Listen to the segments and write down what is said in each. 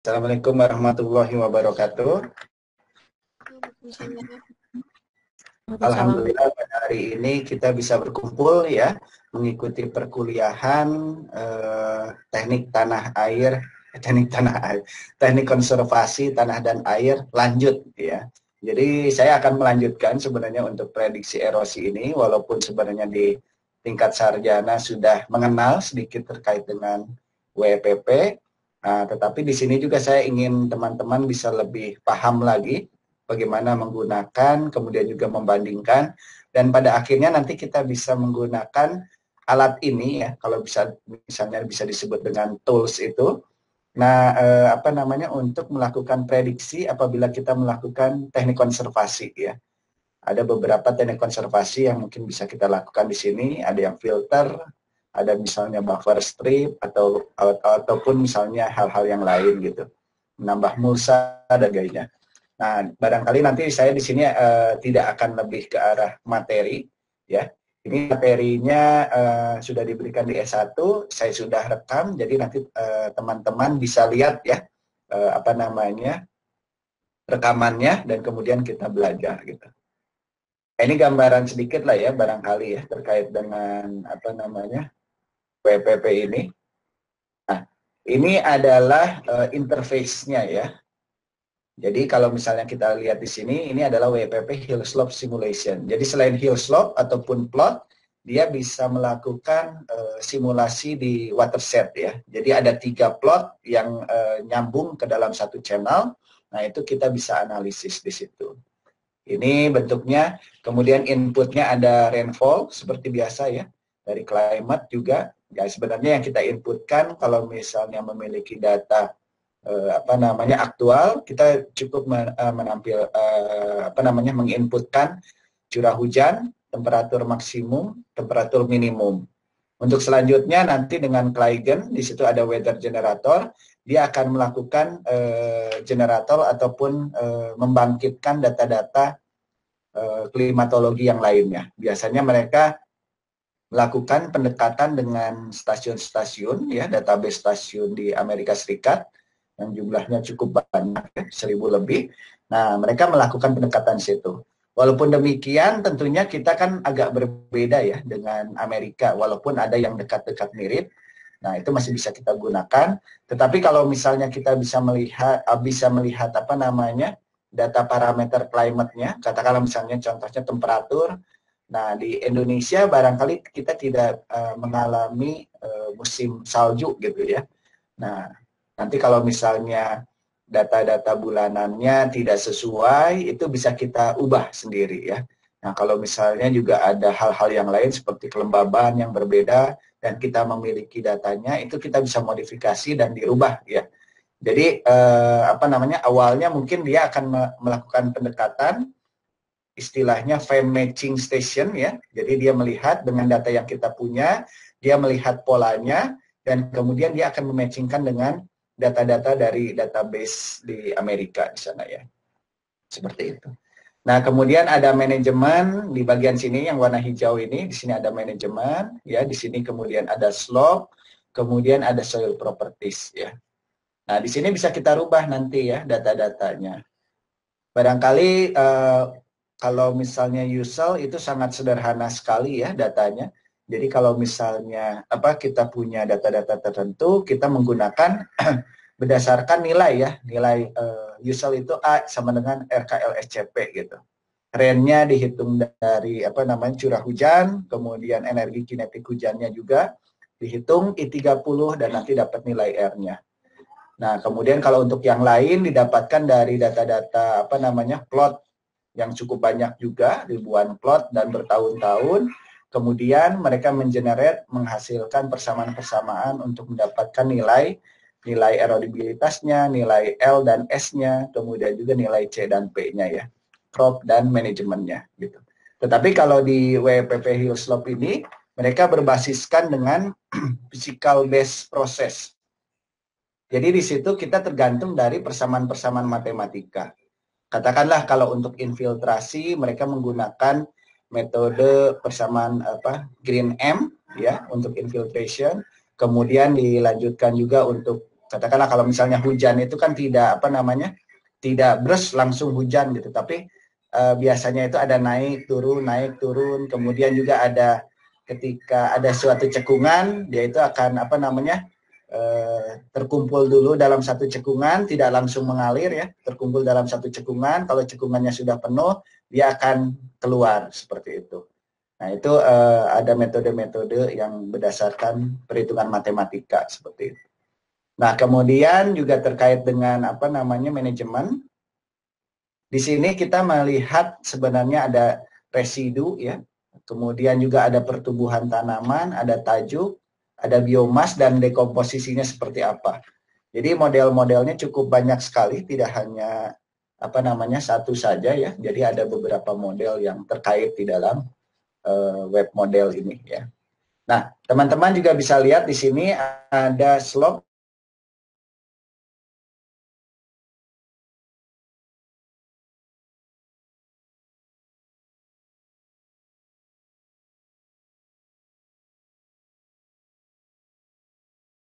Assalamualaikum warahmatullahi wabarakatuh. Alhamdulillah pada hari ini kita bisa berkumpul ya, mengikuti perkuliahan teknik konservasi tanah dan air lanjut ya. Jadi saya akan melanjutkan sebenarnya untuk prediksi erosi ini, walaupun sebenarnya di tingkat sarjana sudah mengenal sedikit terkait dengan WPP. Nah, tetapi di sini juga saya ingin teman-teman bisa lebih paham lagi bagaimana menggunakan, kemudian juga membandingkan, dan pada akhirnya nanti kita bisa menggunakan alat ini ya, kalau misalnya bisa disebut dengan tools itu. Nah, untuk melakukan prediksi apabila kita melakukan teknik konservasi ya. Ada beberapa teknik konservasi yang mungkin bisa kita lakukan di sini, ada yang filter, ada misalnya buffer strip ataupun misalnya hal-hal yang lain gitu. Menambah mulsa dan sebagainya. Nah, barangkali nanti saya di sini tidak akan lebih ke arah materi, ya. Ini materinya sudah diberikan di S1, saya sudah rekam, jadi nanti teman-teman bisa lihat ya, rekamannya, dan kemudian kita belajar gitu. Ini gambaran sedikit lah ya, barangkali ya, terkait dengan WPP ini. Nah, ini adalah interface-nya ya. Jadi kalau misalnya kita lihat di sini, ini adalah WPP Hill Slope Simulation. Jadi selain hill slope ataupun plot, dia bisa melakukan simulasi di watershed ya. Jadi ada 3 plot yang nyambung ke dalam satu channel. Nah itu kita bisa analisis di situ. Ini bentuknya, kemudian inputnya ada rainfall seperti biasa ya, dari climate juga. Ya sebenarnya yang kita inputkan kalau misalnya memiliki data aktual, kita cukup menginputkan curah hujan, temperatur maksimum, temperatur minimum. Untuk selanjutnya nanti dengan Claygen, di situ ada weather generator, dia akan melakukan generator ataupun membangkitkan data-data klimatologi yang lainnya. Biasanya mereka melakukan pendekatan dengan stasiun-stasiun, ya, database stasiun di Amerika Serikat, yang jumlahnya cukup banyak, 1.000 lebih. Nah, mereka melakukan pendekatan situ. Walaupun demikian, tentunya kita kan agak berbeda ya dengan Amerika, walaupun ada yang dekat-dekat mirip. Nah, itu masih bisa kita gunakan. Tetapi kalau misalnya kita bisa melihat data parameter climate-nya, katakanlah misalnya contohnya temperatur. Nah, di Indonesia barangkali kita tidak mengalami musim salju gitu ya. Nah, nanti kalau misalnya data-data bulanannya tidak sesuai, itu bisa kita ubah sendiri ya. Nah, kalau misalnya juga ada hal-hal yang lain seperti kelembaban yang berbeda dan kita memiliki datanya, itu kita bisa modifikasi dan dirubah ya. Jadi awalnya mungkin dia akan melakukan pendekatan istilahnya frame matching station ya. Jadi dia melihat dengan data yang kita punya, dia melihat polanya dan kemudian dia akan mematchingkan dengan data-data dari database di Amerika di sana ya. Seperti itu. Nah, kemudian ada manajemen di bagian sini yang warna hijau ini, di sini ada manajemen ya, di sini kemudian ada slope, kemudian ada soil properties ya. Nah, di sini bisa kita rubah nanti ya data-datanya. Barangkali kalau misalnya usual itu sangat sederhana sekali ya datanya. Jadi kalau misalnya kita punya data-data tertentu, kita menggunakan berdasarkan nilai ya, nilai usual itu A sama dengan RKLSCP gitu. Rain-nya dihitung dari curah hujan, kemudian energi kinetik hujannya juga dihitung I30 dan nanti dapat nilai R-nya. Nah, kemudian kalau untuk yang lain didapatkan dari data-data plot yang cukup banyak juga, ribuan plot dan bertahun-tahun. Kemudian mereka menghasilkan persamaan-persamaan untuk mendapatkan nilai erodibilitasnya, nilai L dan S-nya, kemudian juga nilai C dan P-nya ya, crop dan manajemennya gitu. Tetapi kalau di WPP Hill Slope ini mereka berbasiskan dengan physical based process. Jadi di situ kita tergantung dari persamaan-persamaan matematika. Katakanlah kalau untuk infiltrasi mereka menggunakan metode persamaan Green M ya untuk infiltration. Kemudian dilanjutkan juga untuk Katakanlah kalau misalnya hujan itu kan tidak apa namanya, tidak brus langsung hujan gitu, tapi biasanya itu ada naik turun, kemudian juga ada ketika ada suatu cekungan, dia itu akan apa namanya, terkumpul dulu dalam satu cekungan, tidak langsung mengalir ya, terkumpul dalam satu cekungan, kalau cekungannya sudah penuh, dia akan keluar seperti itu. Nah itu ada metode-metode yang berdasarkan perhitungan matematika seperti itu. Nah kemudian juga terkait dengan apa namanya manajemen. Di sini kita melihat sebenarnya ada residu ya, kemudian juga ada pertumbuhan tanaman, ada tajuk, ada biomas dan dekomposisinya seperti apa. Jadi model-modelnya cukup banyak sekali, tidak hanya apa namanya satu saja ya. Jadi ada beberapa model yang terkait di dalam web model ini ya. Nah, teman-teman juga bisa lihat di sini ada slope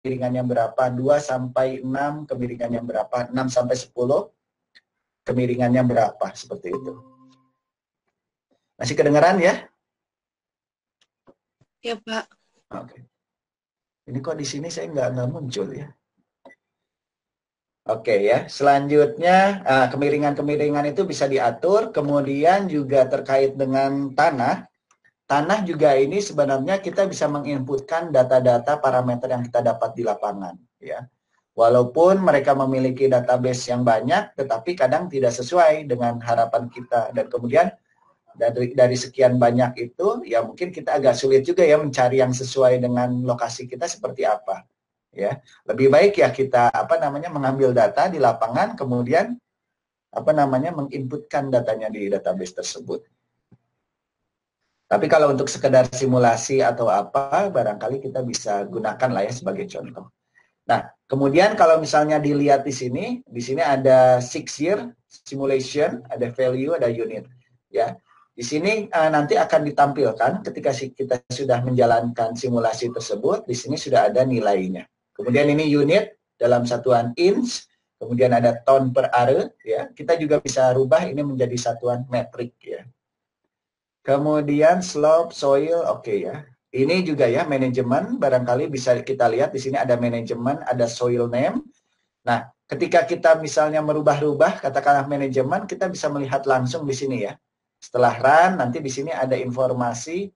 kemiringannya berapa, 2 sampai 6 kemiringannya berapa, 6 sampai 10 kemiringannya berapa, seperti itu. Masih kedengaran ya? Ya, Pak. Oke. Ini kok di sini saya nggak muncul ya. Oke ya, selanjutnya kemiringan-kemiringan itu bisa diatur, kemudian juga terkait dengan tanah. Tanah juga ini sebenarnya kita bisa menginputkan data-data parameter yang kita dapat di lapangan ya. Walaupun mereka memiliki database yang banyak, tetapi kadang tidak sesuai dengan harapan kita, dan kemudian dari sekian banyak itu ya mungkin kita agak sulit juga ya mencari yang sesuai dengan lokasi kita seperti apa ya. Lebih baik ya kita apa namanya mengambil data di lapangan, kemudian apa namanya menginputkan datanya di database tersebut. Tapi kalau untuk sekedar simulasi atau apa, barangkali kita bisa gunakan lah ya sebagai contoh. Nah, kemudian kalau misalnya dilihat di sini ada 6-year simulation, ada value, ada unit. Ya, di sini nanti akan ditampilkan ketika kita sudah menjalankan simulasi tersebut. Di sini sudah ada nilainya. Kemudian ini unit dalam satuan inch, kemudian ada ton per are. Ya, kita juga bisa rubah ini menjadi satuan metrik ya. Kemudian slope, soil, oke ya. Ini juga ya manajemen, barangkali bisa kita lihat di sini ada manajemen, ada soil name. Nah, ketika kita misalnya merubah-rubah, katakanlah manajemen, kita bisa melihat langsung di sini ya. Setelah run, nanti di sini ada informasi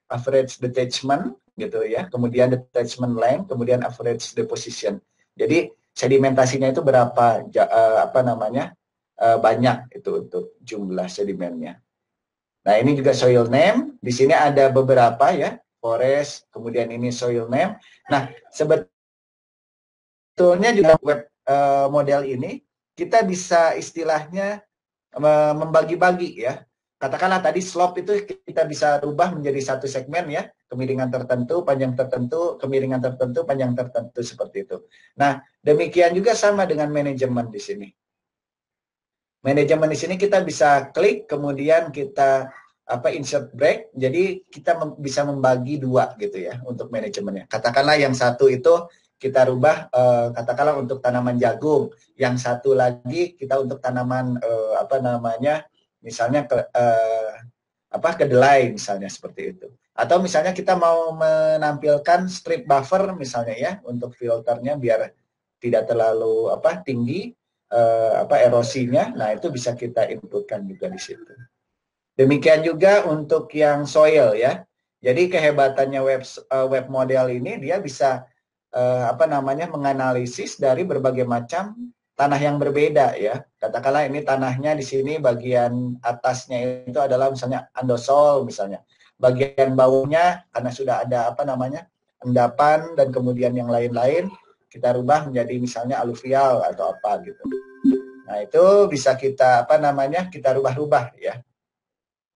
average detachment gitu ya, kemudian detachment length, kemudian average deposition. Jadi sedimentasinya itu berapa apa namanya banyak itu untuk jumlah sedimennya. Nah, ini juga soil name. Di sini ada beberapa ya, forest, kemudian ini soil name. Nah, sebetulnya juga web model ini kita bisa istilahnya membagi-bagi ya. Katakanlah tadi slope itu kita bisa rubah menjadi satu segmen ya, kemiringan tertentu, panjang tertentu, kemiringan tertentu, panjang tertentu seperti itu. Nah, demikian juga sama dengan manajemen di sini. Manajemen di sini kita bisa klik, kemudian kita insert break, jadi kita bisa membagi dua gitu ya untuk manajemennya. Katakanlah yang satu itu kita rubah katakanlah untuk tanaman jagung, yang satu lagi kita untuk tanaman misalnya kedelai misalnya seperti itu. Atau misalnya kita mau menampilkan strip buffer misalnya ya untuk filternya biar tidak terlalu tinggi erosinya. Nah, itu bisa kita inputkan juga di situ. Demikian juga untuk yang soil ya. Jadi kehebatannya web model ini dia bisa menganalisis dari berbagai macam tanah yang berbeda ya. Katakanlah ini tanahnya di sini bagian atasnya itu adalah misalnya andosol misalnya. Bagian bawahnya karena sudah ada endapan dan kemudian yang lain-lain kita rubah menjadi misalnya aluvial atau apa gitu. Nah, itu bisa kita kita rubah-rubah ya.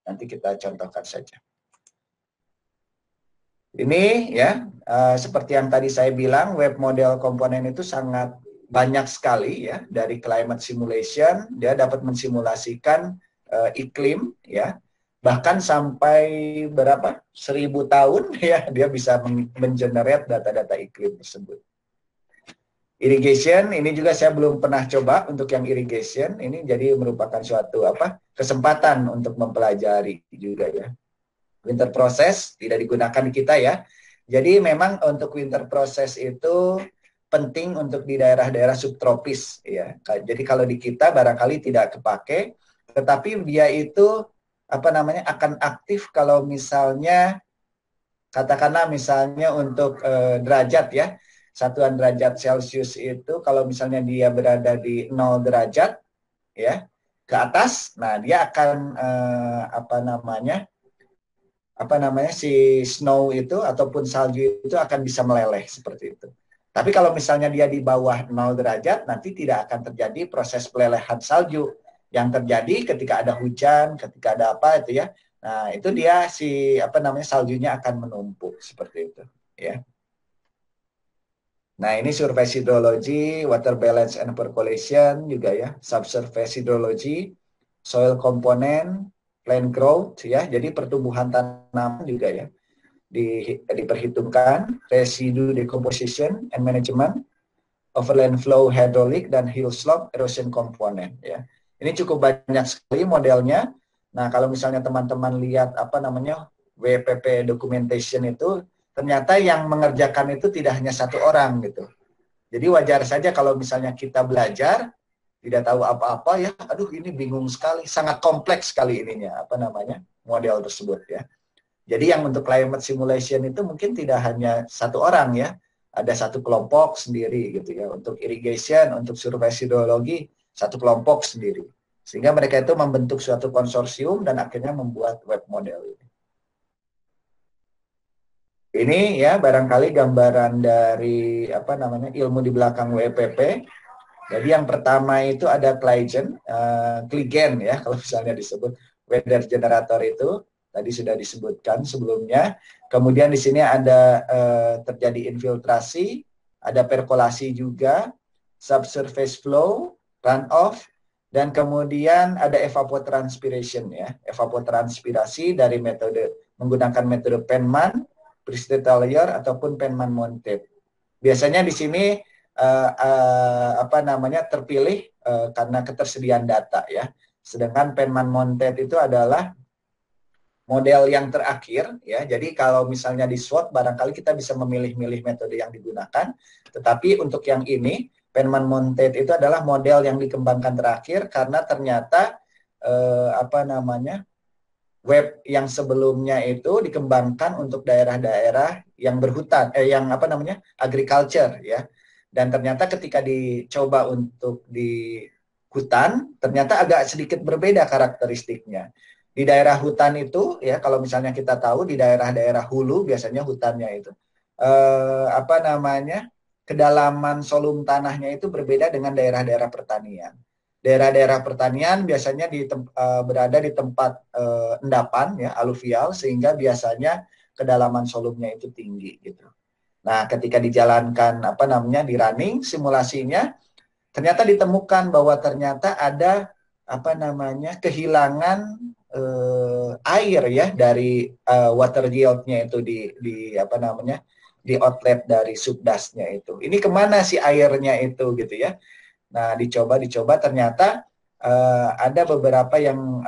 Nanti kita contohkan saja. Ini ya, seperti yang tadi saya bilang, web model komponen itu sangat banyak sekali ya. Dari climate simulation, dia dapat mensimulasikan iklim ya. Bahkan sampai berapa? 1000 tahun ya, dia bisa mengenerate data-data iklim tersebut. Irrigation ini juga saya belum pernah coba untuk yang irrigation. Ini jadi merupakan suatu kesempatan untuk mempelajari juga ya. Winter process tidak digunakan di kita ya. Jadi memang untuk winter process itu penting untuk di daerah-daerah subtropis ya. Jadi kalau di kita barangkali tidak kepake, tetapi dia itu akan aktif kalau misalnya katakanlah misalnya untuk derajat ya. Satuan derajat Celcius itu kalau misalnya dia berada di 0 derajat ya ke atas, nah dia akan si snow itu ataupun salju itu akan bisa meleleh seperti itu. Tapi kalau misalnya dia di bawah 0 derajat, nanti tidak akan terjadi proses pelelehan salju. Yang terjadi ketika ada hujan, ketika ada apa itu ya. Nah, itu dia saljunya akan menumpuk seperti itu, ya. Nah, ini surface hydrology, water balance and percolation juga ya, subsurface hydrology, soil component, plant growth ya. Jadi pertumbuhan tanaman juga ya diperhitungkan, residue decomposition and management, overland flow hydraulic dan hill slope erosion component ya. Ini cukup banyak sekali modelnya. Nah, kalau misalnya teman-teman lihat WPP documentation itu, ternyata yang mengerjakan itu tidak hanya satu orang gitu. Jadi wajar saja kalau misalnya kita belajar tidak tahu apa-apa ya, aduh ini bingung sekali, sangat kompleks sekali ininya model tersebut ya. Jadi yang untuk climate simulation itu mungkin tidak hanya satu orang ya, ada satu kelompok sendiri gitu ya. Untuk irrigation, untuk survei hidrologi, satu kelompok sendiri. Sehingga mereka itu membentuk suatu konsorsium dan akhirnya membuat web model ini. Ini ya barangkali gambaran dari ilmu di belakang WPP. Jadi yang pertama itu ada Kligen ya kalau misalnya disebut weather generator itu tadi sudah disebutkan sebelumnya. Kemudian di sini ada terjadi infiltrasi, ada perkolasi juga, subsurface flow, runoff, dan kemudian ada evapotranspiration ya. Evapotranspirasi dari menggunakan metode Penman, precipitate layer ataupun Penman mounted. Biasanya di sini terpilih karena ketersediaan data ya. Sedangkan Penman mounted itu adalah model yang terakhir ya. Jadi kalau misalnya di SWOT barangkali kita bisa memilih-milih metode yang digunakan, tetapi untuk yang ini Penman mounted itu adalah model yang dikembangkan terakhir karena ternyata web yang sebelumnya itu dikembangkan untuk daerah-daerah yang berhutan agriculture ya. Dan ternyata ketika dicoba untuk di hutan ternyata agak sedikit berbeda karakteristiknya. Di daerah hutan itu ya kalau misalnya kita tahu di daerah-daerah hulu biasanya hutannya itu kedalaman solum tanahnya itu berbeda dengan daerah-daerah pertanian. Daerah-daerah pertanian biasanya berada di tempat endapan ya aluvial sehingga biasanya kedalaman solumnya itu tinggi gitu. Nah, ketika dijalankan di running simulasinya ternyata ditemukan bahwa ternyata ada kehilangan air ya dari water yield-nya itu di outlet dari subdasnya itu. Ini kemana sih airnya itu gitu ya? Nah, dicoba ternyata ada beberapa yang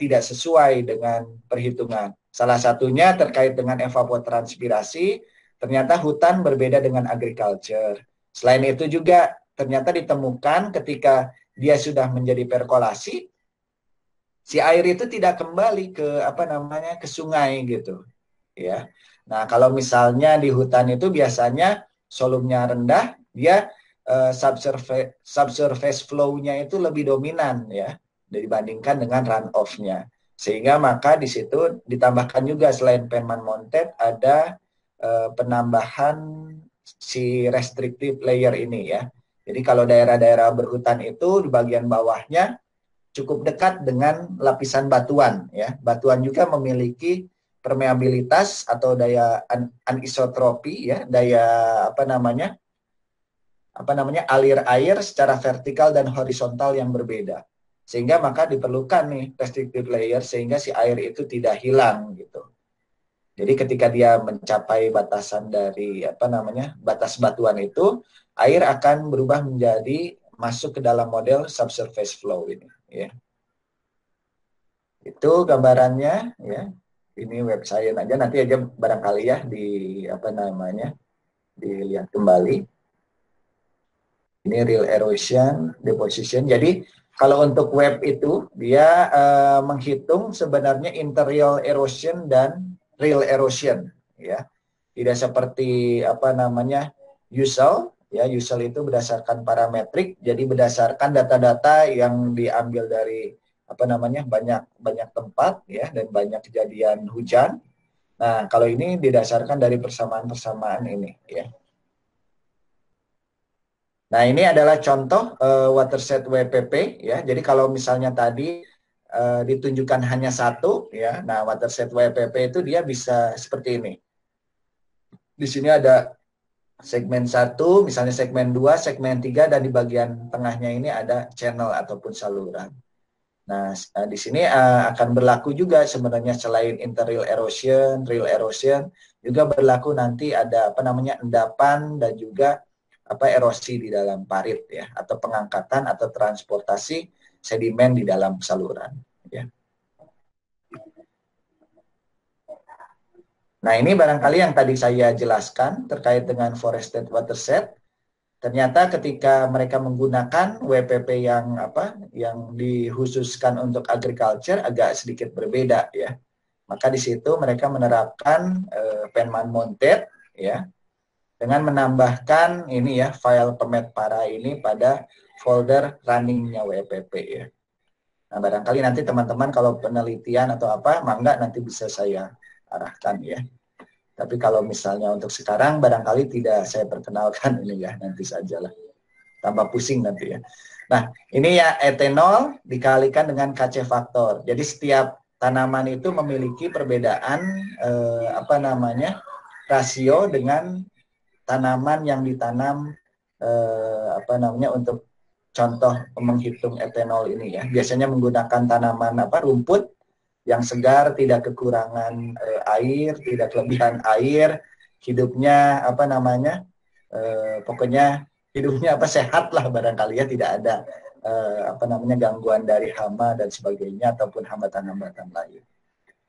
tidak sesuai dengan perhitungan. Salah satunya terkait dengan evapotranspirasi, ternyata hutan berbeda dengan agriculture. Selain itu juga ternyata ditemukan ketika dia sudah menjadi perkolasi, si air itu tidak kembali ke sungai gitu, ya. Nah, kalau misalnya di hutan itu biasanya solumnya rendah, dia subsurface flow-nya itu lebih dominan ya dibandingkan dengan runoff-nya. Sehingga maka di situ ditambahkan juga selain Penman mounted ada penambahan si restrictive layer ini ya. Jadi kalau daerah-daerah berhutan itu di bagian bawahnya cukup dekat dengan lapisan batuan ya. Batuan juga memiliki permeabilitas atau daya anisotropi ya, daya alir air secara vertikal dan horizontal yang berbeda. Sehingga maka diperlukan nih restrictive layer sehingga si air itu tidak hilang gitu. Jadi ketika dia mencapai batasan dari batas batuan itu, air akan berubah menjadi masuk ke dalam model subsurface flow ini. Ya. Itu gambarannya, ya. Ini web science aja, nanti aja barangkali ya di apa namanya dilihat kembali. Ini real erosion, deposition. Jadi kalau untuk web itu dia menghitung sebenarnya interior erosion dan real erosion, ya. Tidak seperti apa namanya usual, ya. Usual itu berdasarkan parametrik, jadi berdasarkan data-data yang diambil dari apa namanya banyak tempat, ya, dan banyak kejadian hujan. Nah, kalau ini didasarkan dari persamaan-persamaan ini, ya. Nah, ini adalah contoh watershed WPP, ya. Jadi kalau misalnya tadi ditunjukkan hanya satu, ya. Nah, watershed WPP itu dia bisa seperti ini. Di sini ada segmen 1, misalnya segmen 2, segmen 3, dan di bagian tengahnya ini ada channel ataupun saluran. Nah, di sini akan berlaku juga sebenarnya selain interior erosion, real erosion, juga berlaku nanti ada apa namanya endapan dan juga apa erosi di dalam parit, ya, atau pengangkatan atau transportasi sedimen di dalam saluran, ya. Nah, ini barangkali yang tadi saya jelaskan terkait dengan forested watershed. Ternyata ketika mereka menggunakan WPP yang apa yang dikhususkan untuk agriculture agak sedikit berbeda, ya. Maka di situ mereka menerapkan Penman Mounted, ya, dengan menambahkan ini ya file pemet para ini pada folder runningnya WPP, ya. Nah, barangkali nanti teman-teman kalau penelitian atau apa, mangga nanti bisa saya arahkan, ya. Tapi kalau misalnya untuk sekarang barangkali tidak saya perkenalkan ini, ya, nanti sajalah. Tambah pusing nanti, ya. Nah, ini ya etanol dikalikan dengan KC faktor. Jadi setiap tanaman itu memiliki perbedaan apa namanya rasio dengan tanaman yang ditanam apa namanya untuk contoh menghitung etanol ini, ya. Biasanya menggunakan tanaman apa rumput yang segar, tidak kekurangan air, tidak kelebihan air, hidupnya apa namanya pokoknya hidupnya apa sehat lah barangkali, ya, tidak ada apa namanya gangguan dari hama dan sebagainya ataupun hambatan-hambatan lain.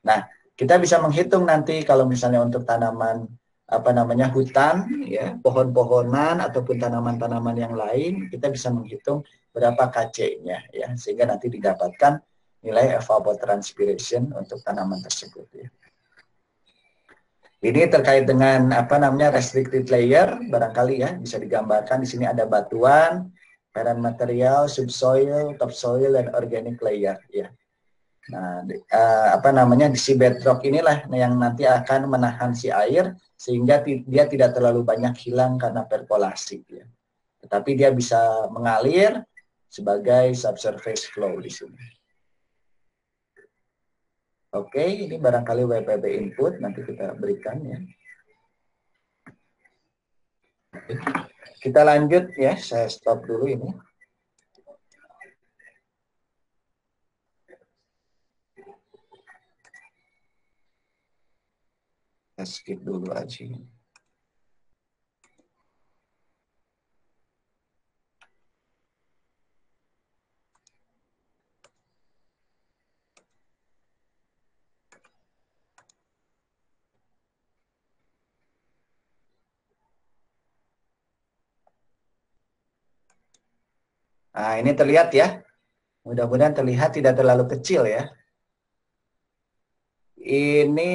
Nah, kita bisa menghitung nanti kalau misalnya untuk tanaman apa namanya hutan, ya, pohon-pohonan ataupun tanaman-tanaman yang lain, kita bisa menghitung berapa KC-nya, ya, sehingga nanti didapatkan nilai evapotranspiration untuk tanaman tersebut, ya. Ini terkait dengan apa namanya restricted layer, barangkali ya bisa digambarkan di sini ada batuan, parent material, subsoil, topsoil, dan organic layer, ya. Nah, apa namanya di si bedrock inilah yang nanti akan menahan si air sehingga dia tidak terlalu banyak hilang karena perkolasi, ya. Tetapi dia bisa mengalir sebagai subsurface flow di sini. Oke, ini barangkali WPB input nanti kita berikan, ya. Oke. Kita lanjut, ya, saya stop dulu ini. Kita skip dulu aja. Nah, ini terlihat, ya. Mudah-mudahan terlihat tidak terlalu kecil, ya. Ini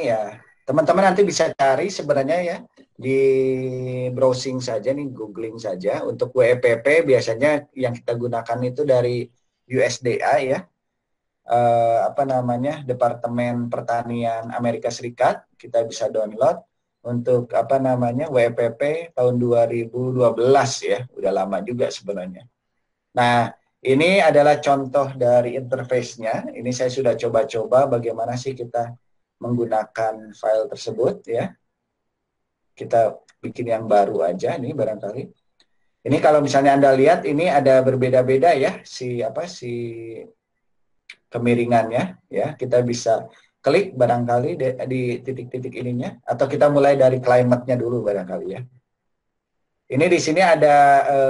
ya, teman-teman nanti bisa cari sebenarnya, ya, di browsing saja nih, googling saja. Untuk WPP biasanya yang kita gunakan itu dari USDA, ya. Apa namanya Departemen Pertanian Amerika Serikat, kita bisa download untuk apa namanya WPP tahun 2012, ya, udah lama juga sebenarnya. Nah, ini adalah contoh dari interface-nya. Ini saya sudah coba-coba bagaimana sih kita menggunakan file tersebut, ya. Kita bikin yang baru aja nih barangkali. Ini kalau misalnya Anda lihat ini ada berbeda-beda, ya, si kemiringannya, ya. Kita bisa klik barangkali di titik-titik ininya atau kita mulai dari climate-nya dulu barangkali, ya. Ini di sini ada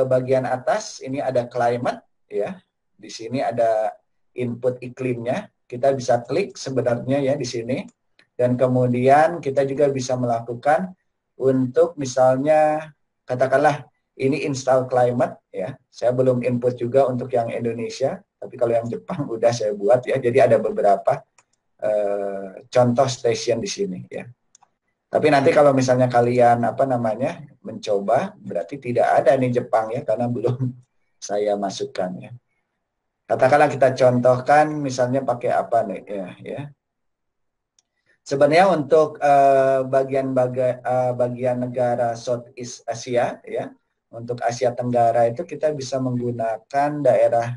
bagian atas, ini ada climate ya. Di sini ada input iklimnya. Kita bisa klik sebenarnya ya di sini. Dan kemudian kita juga bisa melakukan untuk misalnya katakanlah ini install climate ya. Saya belum input juga untuk yang Indonesia, tapi kalau yang Jepang udah saya buat ya. Jadi ada beberapa contoh station di sini ya. Tapi nanti kalau misalnya kalian mencoba, berarti tidak ada nih Jepang ya, karena belum saya masukkan ya. Katakanlah kita contohkan misalnya pakai apa nih ya. Sebenarnya untuk bagian negara Southeast Asia ya, untuk Asia Tenggara itu kita bisa menggunakan daerah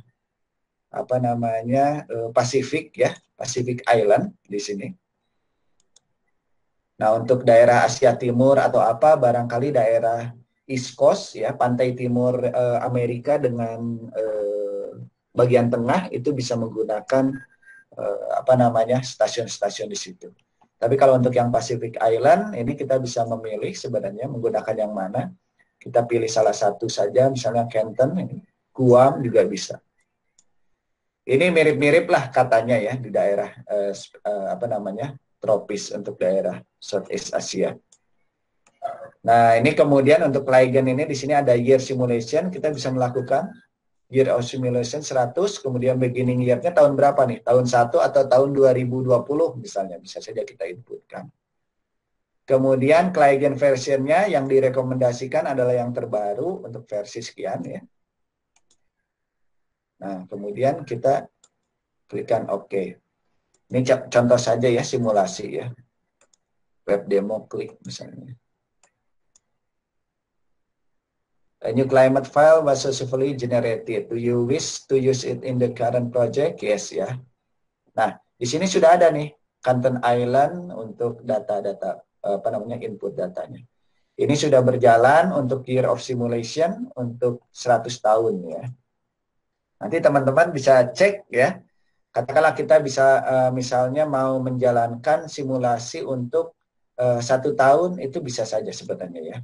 Pasifik ya, Pacific Island di sini. Nah, untuk daerah Asia Timur atau barangkali daerah East Coast ya, pantai timur Amerika dengan bagian tengah itu bisa menggunakan stasiun-stasiun di situ. Tapi kalau untuk yang Pacific Island ini kita bisa memilih sebenarnya menggunakan yang mana. Kita pilih salah satu saja, misalnya Canton, Guam juga bisa. Ini mirip-mirip lah katanya ya di daerah tropis untuk daerah Southeast Asia. Nah, ini kemudian untuk Ligen ini di sini ada year simulation, kita bisa melakukan year of simulation 100, kemudian beginning year-nya tahun berapa nih? Tahun 1 atau tahun 2020 misalnya, bisa saja kita inputkan. Kemudian Ligen versionnya yang direkomendasikan adalah yang terbaru untuk versi sekian ya. Nah, kemudian kita klikkan OK. Ini contoh saja ya simulasi ya. Web demo klik misalnya. A new climate file was successfully generated. Do you wish to use it in the current project? Yes ya. Nah, di sini sudah ada nih Canton Island untuk data-data input datanya. Ini sudah berjalan untuk year of simulation untuk 100 tahun ya. Nanti teman-teman bisa cek ya. Katakanlah kita bisa misalnya mau menjalankan simulasi untuk 1 tahun, itu bisa saja sebenarnya ya.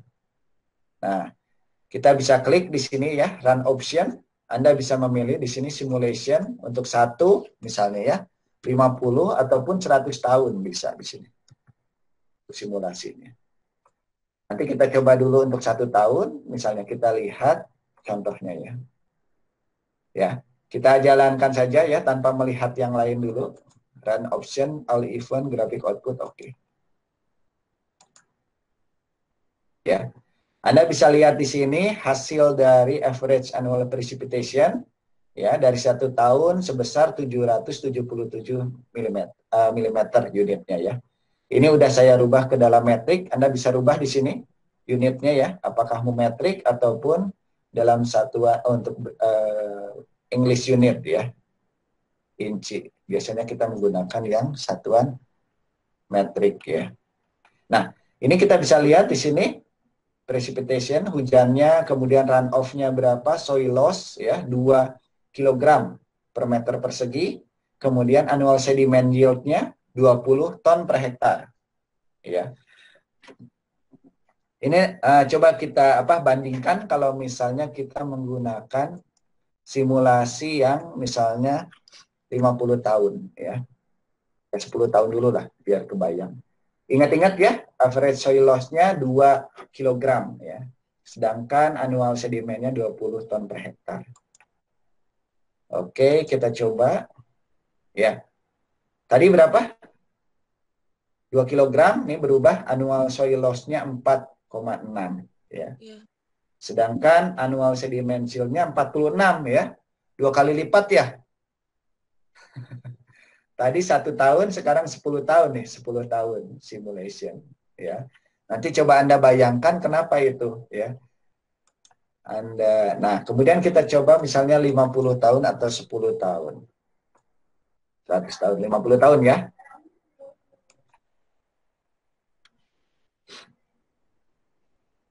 Nah, kita bisa klik di sini ya, run option. Anda bisa memilih di sini simulation untuk 1 misalnya ya, 50 ataupun 100 tahun bisa di sini. Simulasinya. Nanti kita coba dulu untuk 1 tahun, misalnya kita lihat contohnya ya. Ya, kita jalankan saja ya tanpa melihat yang lain dulu. Run option, all event, graphic output, oke. Ya. Anda bisa lihat di sini hasil dari average annual precipitation ya dari 1 tahun sebesar 777 mm unitnya ya. Ini udah saya rubah ke dalam metrik. Anda bisa rubah di sini unitnya ya, apakah mau metrik ataupun dalam satuan untuk English unit ya, inci. Biasanya kita menggunakan yang satuan metrik ya. Nah, ini kita bisa lihat di sini precipitation, hujannya, kemudian runoff-nya berapa, soil loss ya 2 kg per meter persegi, kemudian annual sediment yield-nya 20 ton per hektar. Ya. Ini coba kita bandingkan kalau misalnya kita menggunakan simulasi yang misalnya 50 tahun ya. 10 tahun dulu lah biar kebayang. Ingat-ingat ya, average soil loss-nya 2 kg ya. Sedangkan annual sedimennya 20 ton per hektar. Oke, kita coba. Ya. Tadi berapa? 2 kg, ini berubah annual soil loss-nya 4,6 ya. Sedangkan annual sediment yield-nya 46 ya. 2 kali lipat ya. Tadi 1 tahun, sekarang 10 tahun nih, 10 tahun simulation ya. Nanti coba Anda bayangkan kenapa itu ya. Nah, kemudian kita coba misalnya 50 tahun atau 10 tahun. 100 tahun, 50 tahun ya.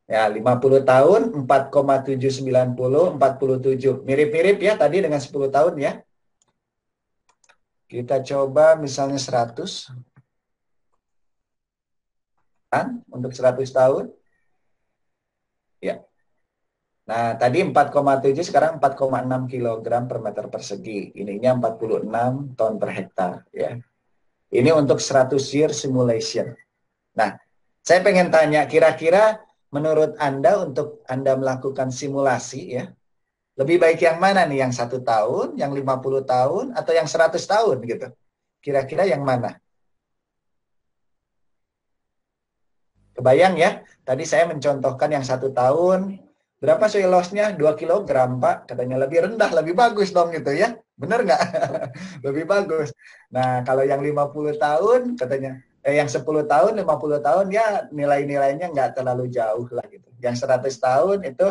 Ya, 50 tahun, 4,790, 47. Mirip-mirip ya tadi dengan 10 tahun ya. Kita coba misalnya 100. Kan? Untuk 100 tahun. Ya. Nah, tadi 4,7, sekarang 4,6 kilogram per meter persegi. Ininya 46 ton per hektar. Ya. Ini untuk 100 year simulation. Nah, saya pengen tanya, kira-kira menurut Anda untuk Anda melakukan simulasi, ya, lebih baik yang mana nih? Yang 1 tahun, yang 50 tahun, atau yang 100 tahun gitu? Kira-kira yang mana? Kebayang ya, tadi saya mencontohkan yang 1 tahun, berapa soil loss-nya? 2 kilogram, Pak. Katanya lebih rendah, lebih bagus dong gitu ya. Bener nggak? Lebih bagus. Nah, kalau yang 50 tahun, katanya, yang 10 tahun, 50 tahun, ya nilai-nilainya nggak terlalu jauh lah gitu. Yang 100 tahun itu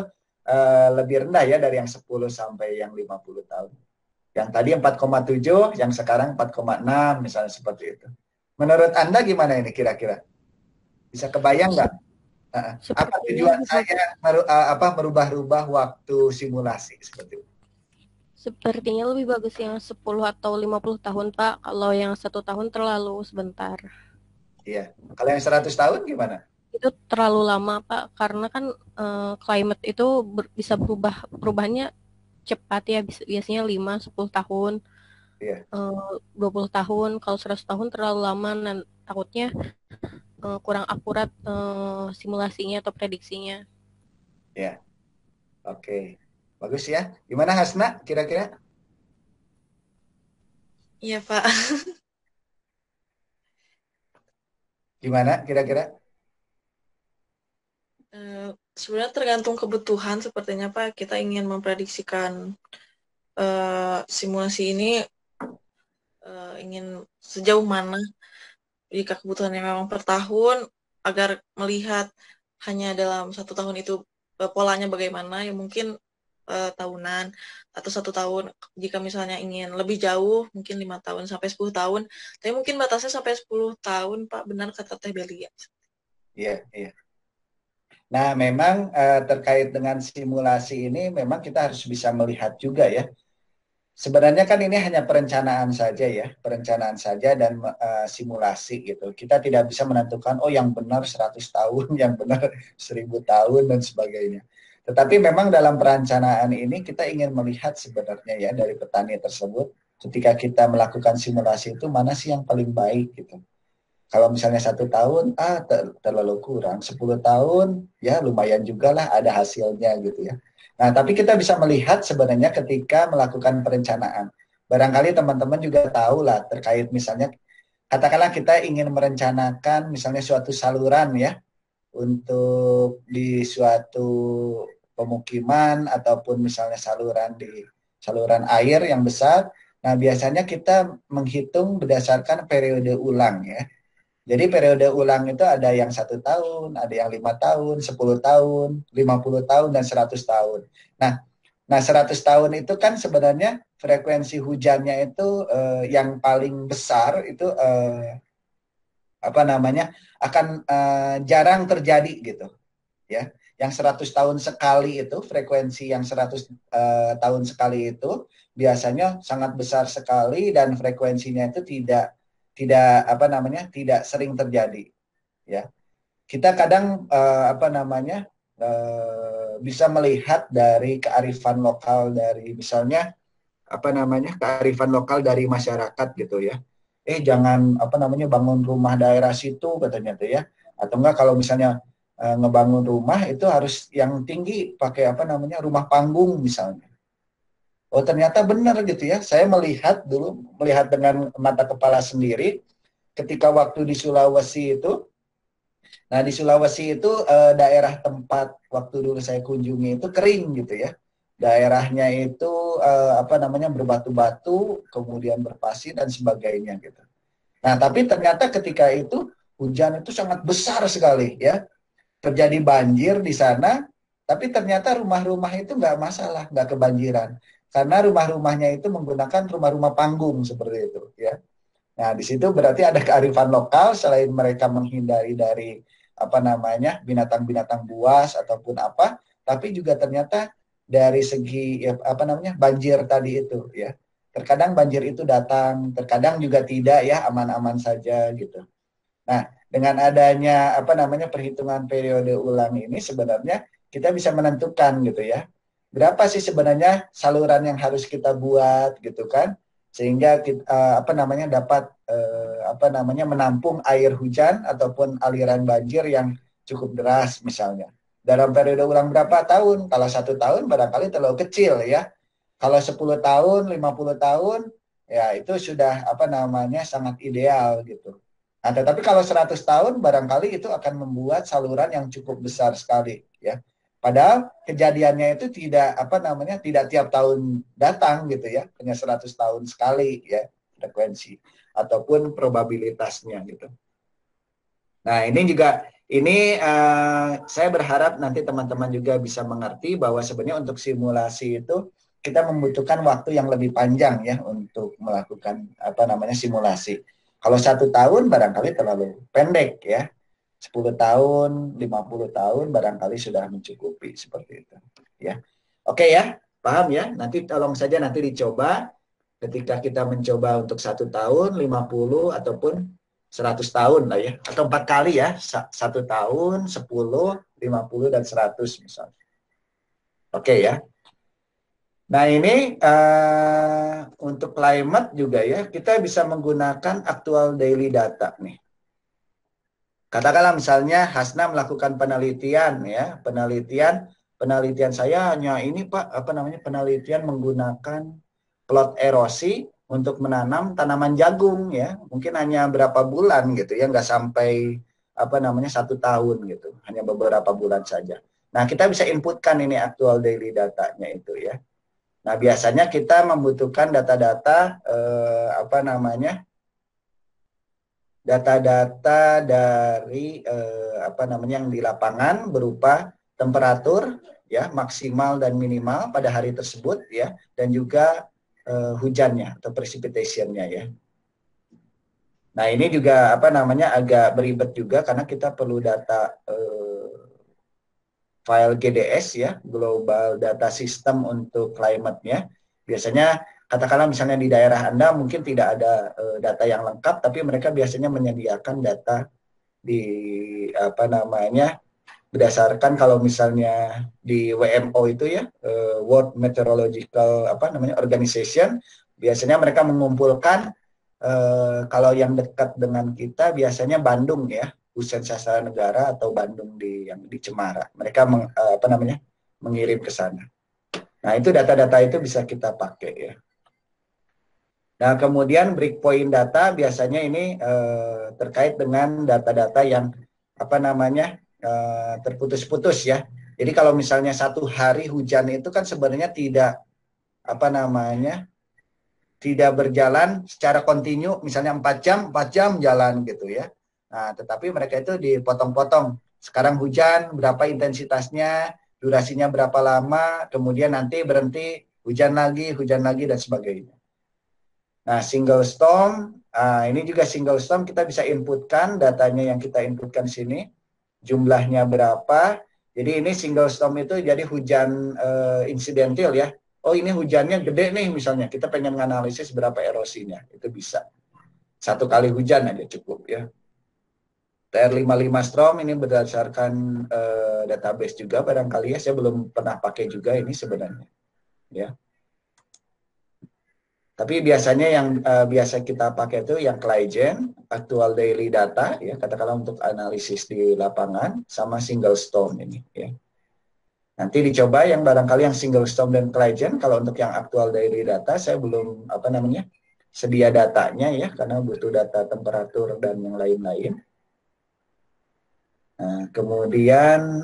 lebih rendah ya dari yang 10 sampai yang 50 tahun. Yang tadi 4,7, yang sekarang 4,6, misalnya seperti itu. Menurut Anda gimana ini kira-kira? Bisa kebayang nggak? Apa Sepertinya tujuan saya merubah-rubah waktu simulasi seperti itu? sepertinya lebih bagus yang 10 atau 50 tahun, Pak. Kalau yang 1 tahun terlalu sebentar. Iya. Kalau yang 100 tahun gimana? Itu terlalu lama, Pak, karena kan climate itu bisa berubah, perubahannya cepat ya, biasanya 5-10 tahun, Iya, 20 tahun. Kalau 100 tahun terlalu lama dan takutnya kurang akurat simulasinya atau prediksinya. iya. Oke. Bagus ya. Gimana Hasna kira-kira? Iya, Pak. Gimana kira-kira? Sebenarnya tergantung kebutuhan sepertinya, Pak. Kita ingin memprediksikan simulasi ini ingin sejauh mana jika kebutuhannya memang per tahun agar melihat hanya dalam 1 tahun itu polanya bagaimana ya mungkin tahunan atau 1 tahun jika misalnya ingin lebih jauh mungkin 5 tahun sampai 10 tahun tapi mungkin batasnya sampai 10 tahun Pak benar kata Teh Belia. Iya, iya. Nah, memang terkait dengan simulasi ini memang kita harus bisa melihat juga ya. Sebenarnya kan ini hanya perencanaan saja ya, perencanaan saja dan simulasi gitu. Kita tidak bisa menentukan oh yang benar 100 tahun, yang benar 1000 tahun dan sebagainya. Tetapi memang dalam perencanaan ini kita ingin melihat sebenarnya ya dari petani tersebut ketika kita melakukan simulasi itu mana sih yang paling baik gitu. Kalau misalnya 1 tahun, terlalu kurang. 10 tahun, ya lumayan juga lah ada hasilnya gitu ya. Nah, tapi kita bisa melihat sebenarnya ketika melakukan perencanaan. Barangkali teman-teman juga tahu lah terkait misalnya, katakanlah kita ingin merencanakan misalnya suatu saluran ya, untuk di suatu pemukiman ataupun misalnya saluran air yang besar. Nah, biasanya kita menghitung berdasarkan periode ulang ya. Jadi periode ulang itu ada yang 1 tahun, ada yang 5 tahun, 10 tahun, 50 tahun, dan 100 tahun. Nah, 100 tahun itu kan sebenarnya frekuensi hujannya itu yang paling besar itu apa namanya akan jarang terjadi gitu, ya. Yang 100 tahun sekali itu frekuensi yang 100 tahun sekali itu biasanya sangat besar sekali dan frekuensinya itu tidak tidak apa namanya tidak sering terjadi ya. Kita kadang apa namanya bisa melihat dari kearifan lokal dari misalnya apa namanya kearifan lokal dari masyarakat gitu ya. Jangan apa namanya bangun rumah daerah situ katanya tuh ya. Atau enggak kalau misalnya ngebangun rumah itu harus yang tinggi pakai apa namanya rumah panggung misalnya. Oh ternyata benar gitu ya. Saya melihat dengan mata kepala sendiri ketika waktu di Sulawesi itu. Nah, di Sulawesi itu daerah tempat waktu dulu saya kunjungi itu kering gitu ya. Daerahnya itu apa namanya berbatu-batu, kemudian berpasir dan sebagainya gitu. Nah, tapi ternyata ketika itu hujan itu sangat besar sekali ya. Terjadi banjir di sana, tapi ternyata rumah-rumah itu nggak masalah, nggak kebanjiran. Karena rumah-rumahnya itu menggunakan rumah-rumah panggung seperti itu ya. Nah, di situ berarti ada kearifan lokal selain mereka menghindari dari apa namanya binatang-binatang buas ataupun apa, tapi juga ternyata dari segi ya, apa namanya banjir tadi itu ya. Terkadang banjir itu datang, terkadang juga tidak ya aman-aman saja gitu. Nah, dengan adanya apa namanya perhitungan periode ulang ini sebenarnya kita bisa menentukan gitu ya. Berapa sih sebenarnya saluran yang harus kita buat gitu kan, sehingga kita, dapat menampung air hujan ataupun aliran banjir yang cukup deras misalnya. Dalam periode ulang berapa tahun? Kalau 1 tahun barangkali terlalu kecil ya. Kalau 10 tahun, 50 tahun, ya itu sudah sangat ideal gitu. Nah, tetapi kalau 100 tahun barangkali itu akan membuat saluran yang cukup besar sekali ya. Padahal kejadiannya itu tidak tiap tahun datang gitu ya, hanya 100 tahun sekali ya frekuensi ataupun probabilitasnya gitu. Nah, saya berharap nanti teman-teman juga bisa mengerti bahwa sebenarnya untuk simulasi itu kita membutuhkan waktu yang lebih panjang ya untuk melakukan simulasi. Kalau 1 tahun barangkali terlalu pendek ya. 10 tahun, 50 tahun barangkali sudah mencukupi seperti itu ya. Oke ya, paham ya? Nanti tolong saja nanti dicoba ketika kita mencoba untuk 1 tahun, 50 ataupun 100 tahun lah ya, atau 4 kali ya, 1 tahun, 10, 50 dan 100 misalnya. Oke ya. Nah ini untuk climate juga ya, kita bisa menggunakan actual daily data nih. Katakanlah misalnya Hasna melakukan penelitian ya, penelitian saya hanya ini Pak, penelitian menggunakan plot erosi untuk menanam tanaman jagung ya, mungkin hanya berapa bulan gitu ya, nggak sampai 1 tahun gitu, hanya beberapa bulan saja. Nah kita bisa inputkan ini actual daily datanya itu ya. Nah biasanya kita membutuhkan data-data data-data dari yang di lapangan berupa temperatur ya maksimal dan minimal pada hari tersebut ya, dan juga hujannya atau precipitation-nya ya. Nah ini juga agak beribet juga karena kita perlu data file GDS ya, Global Data System untuk climate-nya. Biasanya katakanlah misalnya di daerah Anda mungkin tidak ada data yang lengkap, tapi mereka biasanya menyediakan data di berdasarkan kalau misalnya di WMO itu ya, World Meteorological Organization, biasanya mereka mengumpulkan kalau yang dekat dengan kita biasanya Bandung ya, Hussein Sastra Negara atau Bandung yang di Cemara. Mereka mengirim ke sana. Nah, itu data-data itu bisa kita pakai ya. Nah, kemudian breakpoint data biasanya ini terkait dengan data-data yang terputus-putus ya. Jadi kalau misalnya 1 hari hujan itu kan sebenarnya tidak tidak berjalan secara kontinu, misalnya 4 jam jalan gitu ya. Nah, tetapi mereka itu dipotong-potong. Sekarang hujan, berapa intensitasnya, durasinya berapa lama, kemudian nanti berhenti, hujan lagi, dan sebagainya. Nah, single storm, ini juga single storm kita bisa inputkan, datanya yang kita inputkan sini, jumlahnya berapa. Jadi ini single storm itu jadi hujan insidental ya. Oh ini hujannya gede nih misalnya, kita pengen menganalisis berapa erosinya, itu bisa. 1 kali hujan aja cukup ya. TR55 Storm ini berdasarkan database juga barangkali ya, saya belum pernah pakai juga ini sebenarnya. Ya. Tapi biasanya yang biasa kita pakai itu yang CLIGEN, actual daily data ya, katakanlah untuk analisis di lapangan, sama single storm ini ya. Nanti dicoba yang barangkali yang single storm dan CLIGEN. Kalau untuk yang actual daily data saya belum sedia datanya ya, karena butuh data temperatur dan yang lain-lain. Nah, kemudian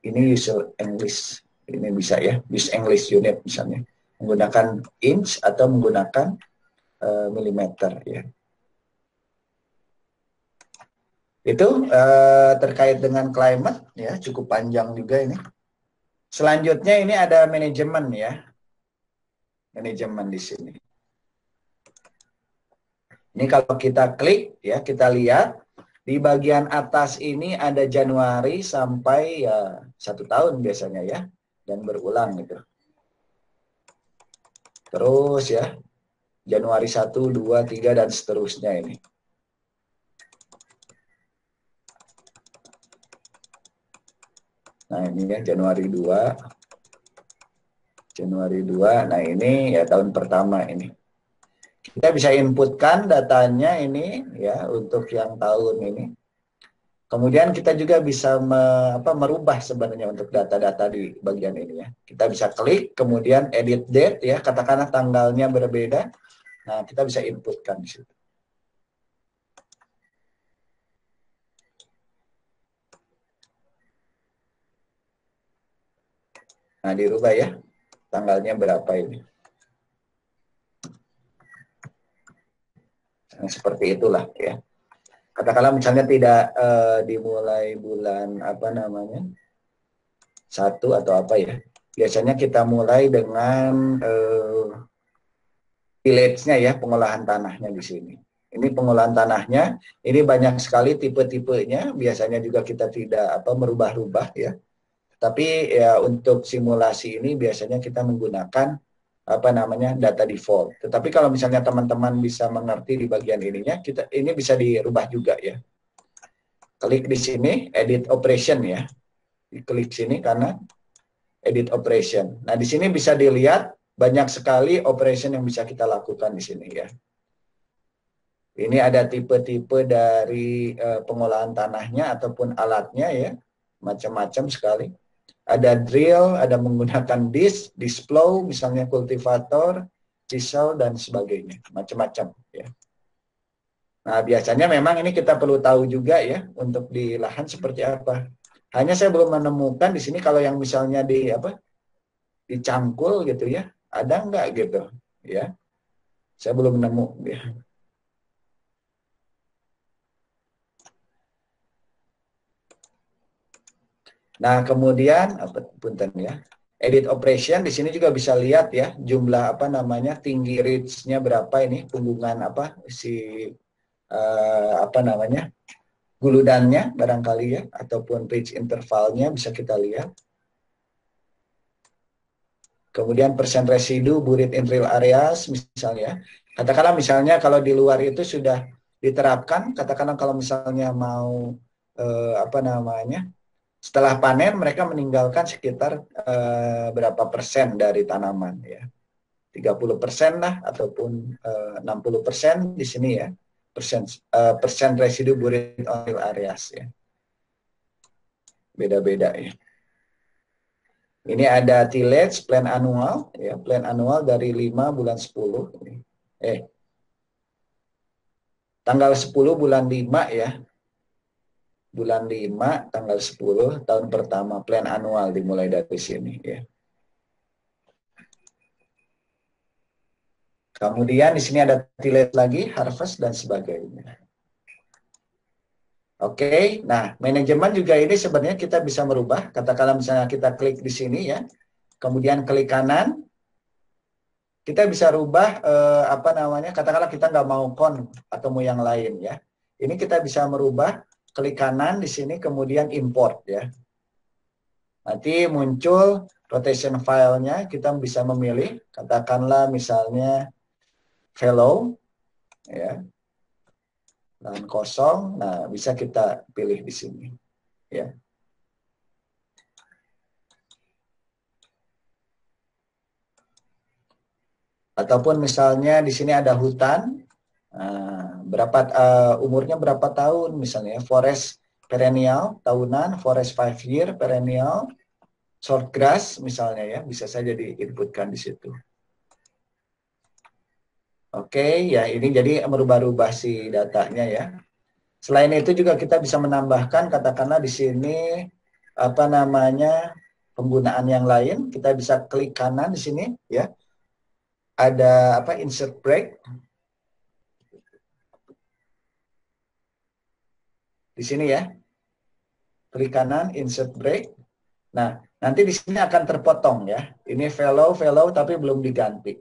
ini usual English, ini bisa ya, use English unit misalnya, menggunakan inch atau menggunakan milimeter ya. Itu terkait dengan climate ya, cukup panjang juga ini. Selanjutnya ini ada manajemen ya, manajemen di sini. Ini kalau kita klik ya, kita lihat di bagian atas ini ada Januari sampai ya 1 tahun biasanya ya, dan berulang gitu. Terus ya, Januari 1, 2, 3 dan seterusnya ini. Nah ini ya Januari 2. Januari 2. Nah ini ya tahun pertama ini. Kita bisa inputkan datanya ini ya untuk yang tahun ini. Kemudian kita juga bisa merubah sebenarnya untuk data-data di bagian ini ya. Kita bisa klik, kemudian edit date ya, katakanlah tanggalnya berbeda. Nah, kita bisa inputkan di situ. Nah, dirubah ya, tanggalnya berapa ini. Nah, seperti itulah ya. Katakanlah misalnya tidak dimulai bulan apa namanya 1 atau apa ya. Biasanya kita mulai dengan village-nya ya, pengolahan tanahnya di sini. Ini pengolahan tanahnya, ini banyak sekali tipe-tipenya, biasanya juga kita tidak merubah-rubah ya. Tapi ya untuk simulasi ini biasanya kita menggunakan data default. Tetapi kalau misalnya teman-teman bisa mengerti di bagian ininya, ini bisa dirubah juga ya. Klik di sini edit operation ya. Klik sini karena edit operation. Nah, di sini bisa dilihat banyak sekali operation yang bisa kita lakukan di sini ya. Ini ada tipe-tipe dari pengolahan tanahnya ataupun alatnya ya. Macam-macam sekali. Ada drill, ada menggunakan disc plow, misalnya kultivator, chisel, dan sebagainya. Macam-macam ya. Nah, biasanya memang ini kita perlu tahu juga ya, untuk di lahan seperti apa. Hanya saya belum menemukan di sini kalau yang misalnya dicangkul gitu ya, ada enggak gitu ya. Saya belum nemu ya. Nah, kemudian punten ya. Edit operation di sini juga bisa lihat ya jumlah tinggi reach-nya berapa ini, punggungan guludannya barangkali ya, ataupun reach intervalnya bisa kita lihat. Kemudian persen residu buried in real areas misalnya. Katakanlah misalnya kalau di luar itu sudah diterapkan, katakanlah kalau misalnya mau setelah panen mereka meninggalkan sekitar berapa persen dari tanaman ya. 30% lah ataupun 60% di sini ya. Persen residu buried on real areas ya. Beda-beda ya. Ini ada tillage plan annual ya, plan annual dari 5 bulan 10 ini. Tanggal 10 bulan 5 ya. Bulan 5 tanggal 10 tahun pertama, plan annual dimulai dari sini ya. Kemudian di sini ada tillage lagi, harvest dan sebagainya. Oke, nah manajemen juga ini sebenarnya kita bisa merubah. Katakanlah misalnya kita klik di sini ya, kemudian klik kanan, kita bisa rubah katakanlah kita nggak mau con atau mau yang lain ya. Ini kita bisa merubah, klik kanan di sini kemudian import ya. Nanti muncul rotation file-nya, kita bisa memilih, katakanlah misalnya fallow ya. Dan kosong, nah bisa kita pilih di sini ya. Ataupun misalnya di sini ada hutan, umurnya berapa tahun misalnya, forest perennial tahunan, forest 5 year perennial, short grass misalnya ya, bisa saja diinputkan di situ. Oke, ya ini jadi merubah-rubah si datanya ya. Selain itu juga kita bisa menambahkan, katakanlah di sini penggunaan yang lain, kita bisa klik kanan di sini ya. Ada insert break. Di sini ya. Klik kanan insert break. Nah, nanti di sini akan terpotong ya. Ini fallow tapi belum diganti.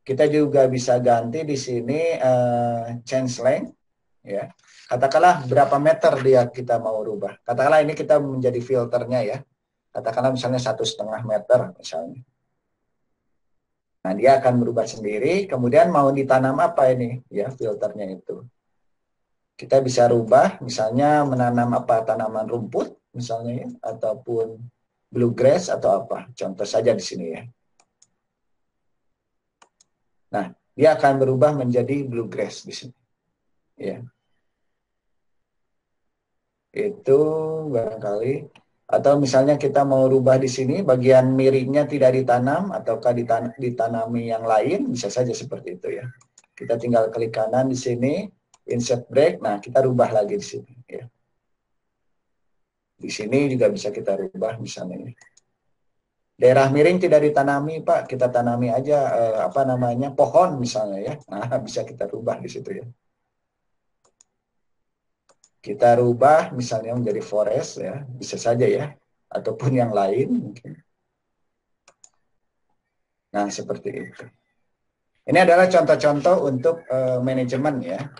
Kita juga bisa ganti di sini change length ya. Katakanlah berapa meter dia kita mau rubah. Katakanlah ini kita menjadi filternya ya. Katakanlah misalnya 1,5 meter misalnya. Nah, dia akan berubah sendiri. Kemudian mau ditanam apa ini ya filternya itu. Kita bisa rubah misalnya menanam tanaman rumput misalnya ya, ataupun bluegrass atau apa. Contoh saja di sini ya. Nah, dia akan berubah menjadi bluegrass di sini. Ya. Itu barangkali. Atau misalnya kita mau rubah di sini, bagian miringnya tidak ditanam, ataukah ditanami yang lain, bisa saja seperti itu ya. Kita tinggal klik kanan di sini, insert break, nah kita rubah lagi di sini. Ya. Di sini juga bisa kita rubah misalnya. Daerah miring tidak ditanami, Pak, kita tanami aja apa namanya pohon misalnya ya. Nah, bisa kita rubah di situ ya. Kita rubah misalnya menjadi forest ya, bisa saja ya, ataupun yang lain mungkin. Nah, seperti itu. Ini adalah contoh-contoh untuk manajemen ya.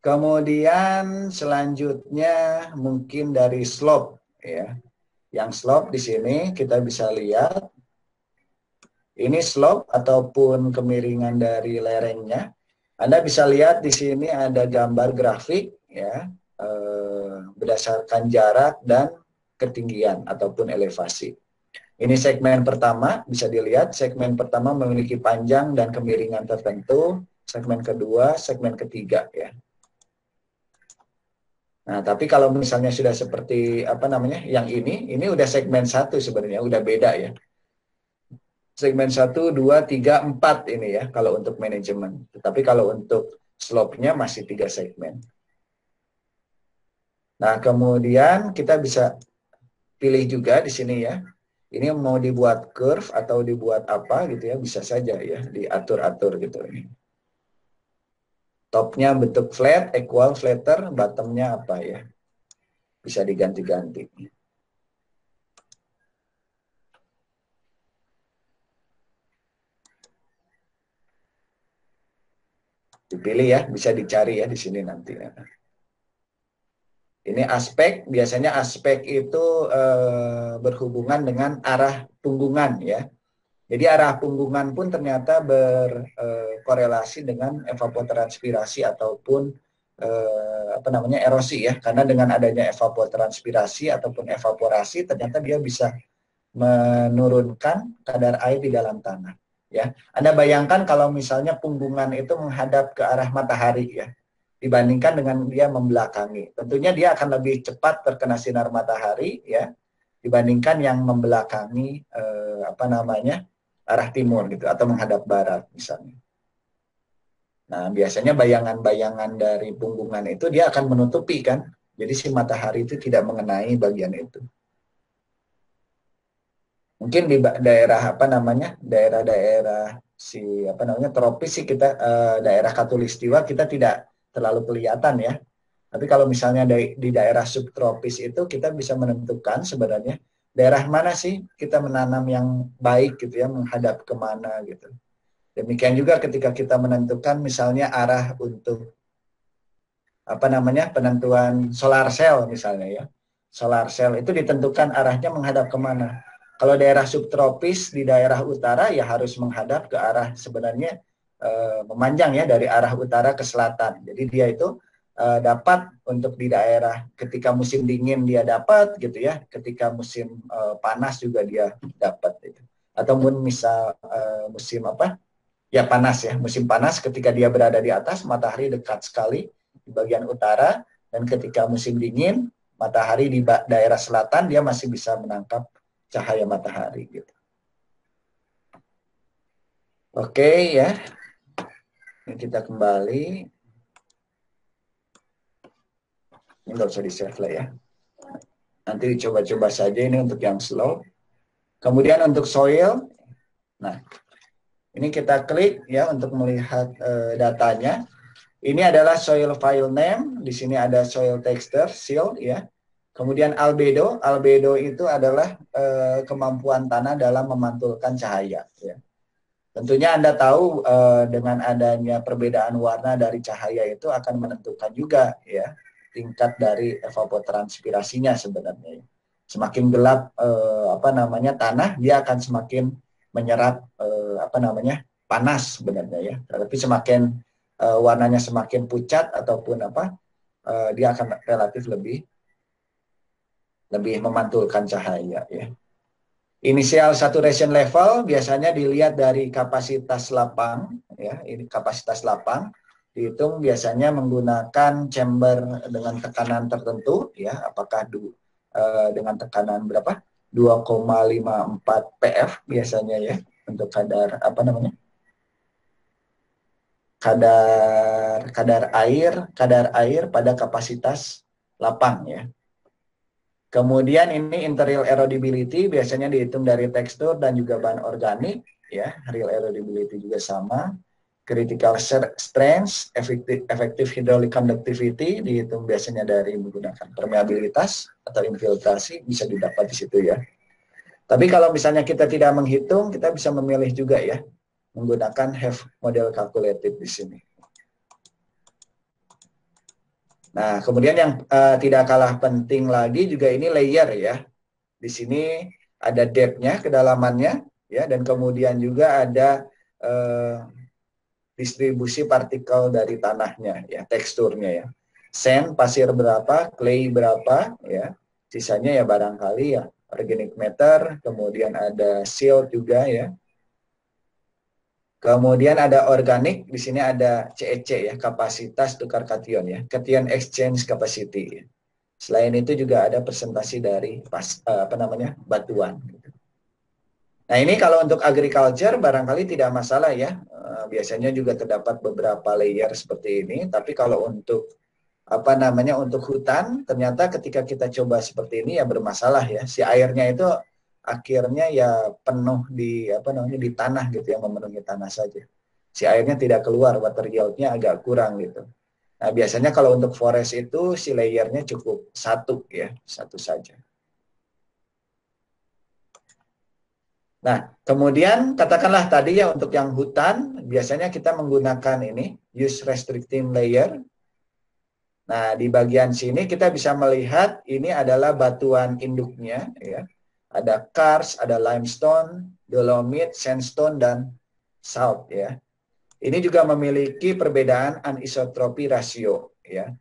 Kemudian selanjutnya mungkin dari slope ya. Yang slope di sini kita bisa lihat ini slope ataupun kemiringan dari lerengnya. Anda bisa lihat di sini ada gambar grafik ya berdasarkan jarak dan ketinggian ataupun elevasi. Ini segmen pertama, bisa dilihat segmen pertama memiliki panjang dan kemiringan tertentu, segmen kedua, segmen ketiga ya. Nah, tapi kalau misalnya sudah seperti apa namanya, yang ini udah segmen satu sebenarnya, udah beda ya. Segmen 1, 2, 3, 4 ini ya, kalau untuk manajemen. Tetapi kalau untuk slope-nya masih 3 segmen. Nah, kemudian kita bisa pilih juga di sini ya. Ini mau dibuat curve atau dibuat apa gitu ya, bisa saja ya, diatur-atur gitu ini. Top-nya bentuk flat, equal, flatter, bottom-nya apa ya. Bisa diganti-ganti. Dipilih ya, bisa dicari ya di sini nanti. Ini aspek, biasanya aspek itu berhubungan dengan arah punggungan ya. Jadi arah punggungan pun ternyata berkorelasi dengan evapotranspirasi ataupun apa namanya erosi ya. Karena dengan adanya evapotranspirasi ataupun evaporasi ternyata dia bisa menurunkan kadar air di dalam tanah. Ya, Anda bayangkan kalau misalnya punggungan itu menghadap ke arah matahari ya, dibandingkan dengan dia membelakangi. Tentunya dia akan lebih cepat terkena sinar matahari ya, dibandingkan yang membelakangi apa namanya arah timur gitu atau menghadap barat misalnya. Nah, biasanya bayangan-bayangan dari punggungan itu dia akan menutupi kan, jadi si matahari itu tidak mengenai bagian itu. Mungkin di daerah apa namanya daerah-daerah si apa namanya tropis sih kita daerah khatulistiwa kita tidak terlalu kelihatan ya. Tapi kalau misalnya di daerah subtropis itu kita bisa menentukan sebenarnya daerah mana sih kita menanam yang baik gitu ya, menghadap kemana gitu. Demikian juga ketika kita menentukan misalnya arah untuk apa namanya penentuan solar cell misalnya ya. Solar cell itu ditentukan arahnya menghadap kemana. Kalau daerah subtropis di daerah utara ya harus menghadap ke arah sebenarnya memanjang ya dari arah utara ke selatan. Jadi dia itu dapat untuk di daerah ketika musim dingin dia dapat gitu ya, ketika musim panas juga dia dapat itu. Ataupun misal musim apa? Ya panas ya, musim panas ketika dia berada di atas matahari dekat sekali di bagian utara dan ketika musim dingin matahari di daerah selatan dia masih bisa menangkap cahaya matahari gitu. Oke ya. Ini kita kembali. Ini nggak usah di-save lah ya. Nanti dicoba-coba saja ini untuk yang slow. Kemudian untuk soil. Nah, ini kita klik ya untuk melihat datanya. Ini adalah soil file name. Di sini ada soil texture, seal ya. Kemudian albedo. Albedo itu adalah kemampuan tanah dalam memantulkan cahaya ya. Tentunya Anda tahu dengan adanya perbedaan warna dari cahaya itu akan menentukan juga ya tingkat dari evapotranspirasinya sebenarnya. Semakin gelap apa namanya tanah, dia akan semakin menyerap apa namanya panas sebenarnya ya. Tapi semakin warnanya semakin pucat ataupun apa dia akan relatif lebih memantulkan cahaya ya. Initial saturation level biasanya dilihat dari kapasitas lapang ya, ini kapasitas lapang dihitung biasanya menggunakan chamber dengan tekanan tertentu ya, apakah dengan tekanan berapa? 2,54 PF biasanya ya untuk kadar apa namanya? kadar air pada kapasitas lapang ya. Kemudian ini interior erodibility biasanya dihitung dari tekstur dan juga bahan organik ya. Real erodibility juga sama. Critical strength, effective hydraulic conductivity dihitung biasanya dari menggunakan permeabilitas atau infiltrasi, bisa didapat di situ ya. Tapi kalau misalnya kita tidak menghitung, kita bisa memilih juga ya menggunakan have model calculated di sini. Nah, kemudian yang tidak kalah penting lagi juga ini layer ya. Di sini ada depth-nya, kedalamannya, ya, dan kemudian juga ada distribusi partikel dari tanahnya, ya, teksturnya ya. Sand, pasir berapa, clay berapa, ya. Sisanya ya barangkali ya organic matter, kemudian ada silt juga ya. Kemudian ada organik, di sini ada CEC ya, kapasitas tukar kation ya, cation exchange capacity. Selain itu juga ada presentasi dari batuan. Nah ini kalau untuk agriculture barangkali tidak masalah ya, biasanya juga terdapat beberapa layer seperti ini. Tapi kalau untuk untuk hutan, ternyata ketika kita coba seperti ini ya bermasalah ya, si airnya itu akhirnya ya penuh di tanah gitu ya, memenuhi tanah saja. Si airnya tidak keluar, water yield-nya agak kurang gitu. Nah, biasanya kalau untuk forest itu si layernya cukup satu ya, satu saja. Nah, kemudian katakanlah tadi ya untuk yang hutan, biasanya kita menggunakan ini, use restricting layer. Nah, di bagian sini kita bisa melihat ini adalah batuan induknya ya. Ada karst, ada limestone, dolomite, sandstone, dan salt ya. Ini juga memiliki perbedaan anisotropi rasio ya.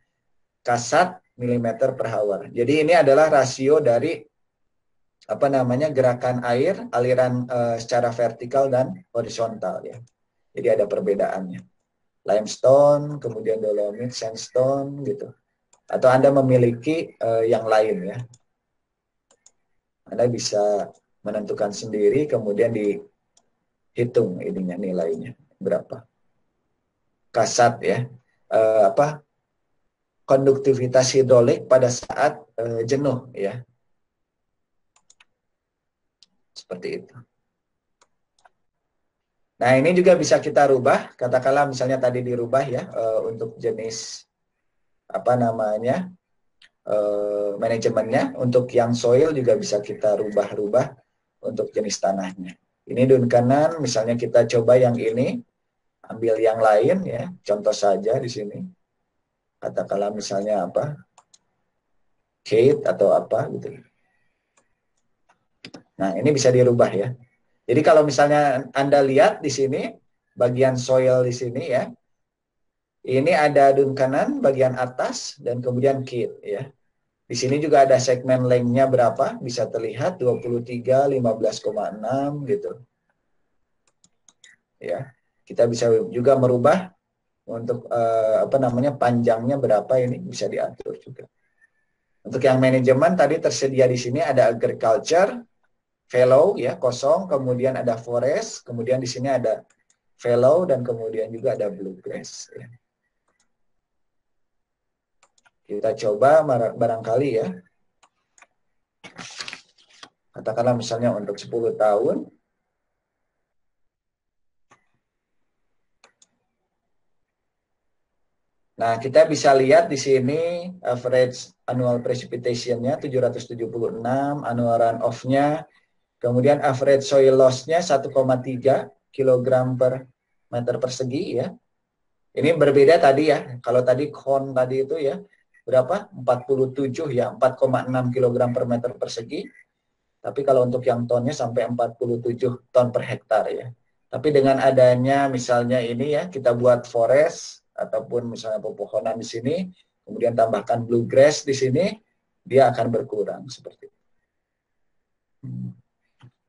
Kasat milimeter per hour. Jadi ini adalah rasio dari gerakan air, aliran secara vertikal dan horizontal ya. Jadi ada perbedaannya. Limestone, kemudian dolomite, sandstone gitu. Atau Anda memiliki yang lain ya. Anda bisa menentukan sendiri, kemudian dihitung ininya nilainya berapa. Kasat ya, konduktivitas hidrolik pada saat jenuh ya. Seperti itu. Nah ini juga bisa kita rubah, katakanlah misalnya tadi dirubah ya untuk jenis manajemennya. Untuk yang soil juga bisa kita rubah-rubah untuk jenis tanahnya. Ini Duncanan, misalnya kita coba yang ini, ambil yang lain ya, contoh saja di sini. Katakanlah misalnya Kate atau gitu. Nah, ini bisa dirubah ya. Jadi kalau misalnya Anda lihat di sini, bagian soil di sini ya, ini ada Duncanan bagian atas dan kemudian Kate ya. Di sini juga ada segmen length-nya berapa, bisa terlihat 23, 15,6 gitu. Ya. Kita bisa juga merubah untuk panjangnya berapa, ini bisa diatur juga. Untuk yang manajemen tadi tersedia di sini ada agriculture, fallow ya, kosong, kemudian ada forest, kemudian di sini ada fallow dan kemudian juga ada bluegrass ya. Kita coba barangkali ya. Katakanlah misalnya untuk 10 tahun. Nah, kita bisa lihat di sini average annual precipitation-nya 776, annual runoff-nya, kemudian average soil loss-nya 1,3 kg per meter persegi ya. Ini berbeda tadi ya. Kalau tadi corn tadi itu ya berapa? 47 ya, 4,6 kg per meter persegi. Tapi kalau untuk yang tonnya sampai 47 ton per hektar ya. Tapi dengan adanya misalnya ini ya, kita buat forest ataupun misalnya pepohonan di sini, kemudian tambahkan bluegrass di sini, dia akan berkurang seperti itu.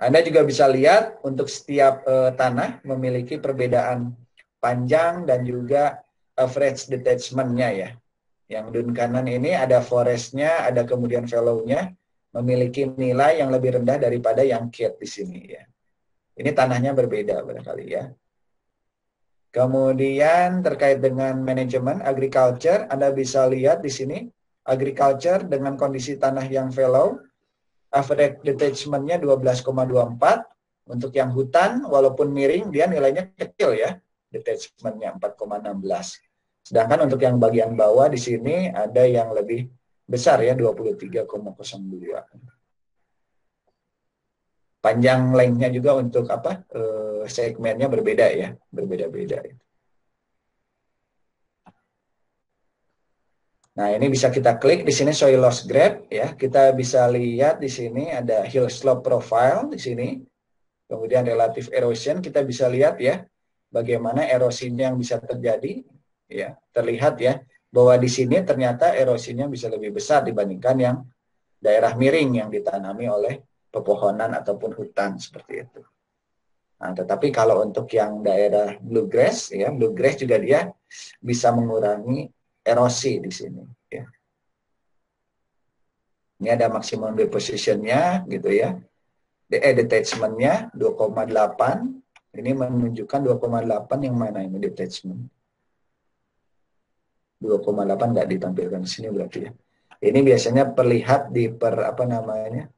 Anda juga bisa lihat untuk setiap tanah memiliki perbedaan panjang dan juga average detachment-nya ya. Yang Duncanan ini ada forest-nya, ada kemudian fallow-nya, memiliki nilai yang lebih rendah daripada yang Keat di sini ya. Ini tanahnya berbeda barangkali ya. Kemudian terkait dengan manajemen agriculture, Anda bisa lihat di sini agriculture dengan kondisi tanah yang fallow, average detachment-nya 12,24. Untuk yang hutan, walaupun miring, dia nilainya kecil ya. Detachment-nya 4,16. Sedangkan untuk yang bagian bawah di sini ada yang lebih besar ya, 23,02. Panjang length-nya juga untuk apa? Segmennya berbeda ya, berbeda-beda. Nah, ini bisa kita klik di sini soil loss graph ya. Kita bisa lihat di sini ada hill slope profile di sini. Kemudian relative erosion kita bisa lihat ya bagaimana erosinya yang bisa terjadi ya. Terlihat ya bahwa di sini ternyata erosinya bisa lebih besar dibandingkan yang daerah miring yang ditanami oleh pepohonan ataupun hutan seperti itu. Nah, tetapi kalau untuk yang daerah bluegrass ya, bluegrass juga dia bisa mengurangi erosi di sini ya. Ini ada maksimum deposition-nya gitu ya. Detachment-nya 2,8. Ini menunjukkan 2,8 yang mana ini detachment. 2,8 nggak ditampilkan di sini berarti ya. Ini biasanya terlihat di apa namanya?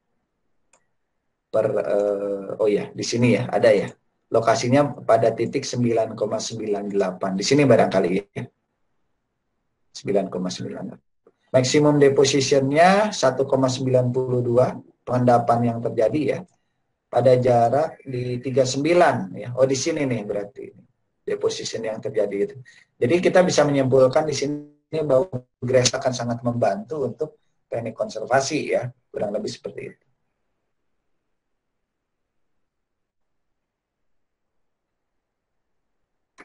Oh ya, di sini ya, ada ya. Lokasinya pada titik 9,98. Di sini barangkali ya. 9,98. Maksimum deposition-nya 1,92 pengendapan yang terjadi ya. Pada jarak di 39 ya. Oh di sini nih berarti deposition yang terjadi itu. Jadi kita bisa menyimpulkan di sini bahwa grass akan sangat membantu untuk teknik konservasi ya, kurang lebih seperti itu.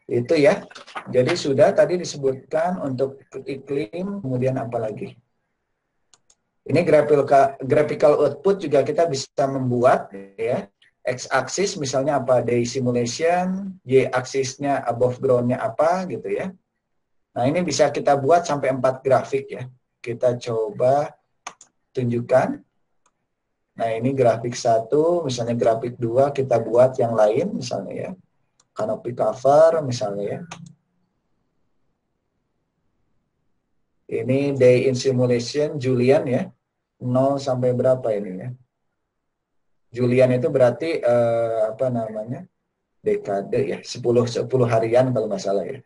Itu ya. Jadi sudah tadi disebutkan untuk iklim, kemudian apa lagi? Ini graphical output juga kita bisa membuat ya. X-axis misalnya apa? Day simulation, Y-axisnya above ground-nya apa gitu ya. Nah, ini bisa kita buat sampai 4 grafik ya. Kita coba tunjukkan. Nah, ini grafik 1, misalnya grafik 2 kita buat yang lain misalnya ya. Canopy cover misalnya ya. Ini day in simulation Julian ya. 0 sampai berapa ini ya? Julian itu berarti apa namanya? Dekade ya, 10 harian kalau nggak salah ya.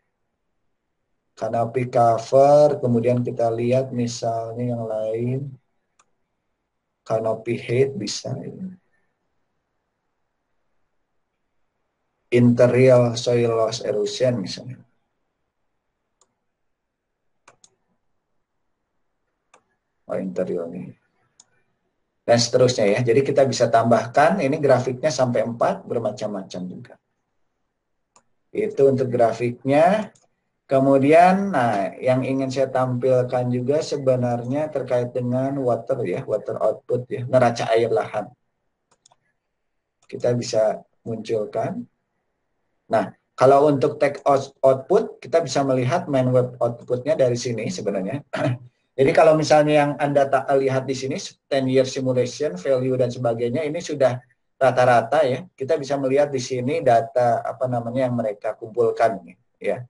Canopy cover, kemudian kita lihat misalnya yang lain. Canopy height bisa ini. Interior soil loss erosion misalnya. Oh, interior nih. Dan seterusnya ya. Jadi kita bisa tambahkan, ini grafiknya sampai 4, bermacam-macam juga. Itu untuk grafiknya. Kemudian, nah, yang ingin saya tampilkan juga sebenarnya terkait dengan water ya, water output ya, neraca air lahan. Kita bisa munculkan. Nah, kalau untuk take output, kita bisa melihat main web outputnya dari sini sebenarnya. Jadi kalau misalnya yang Anda tak lihat di sini, 10-year simulation, value dan sebagainya, ini sudah rata-rata ya. Kita bisa melihat di sini data apa namanya yang mereka kumpulkan ya.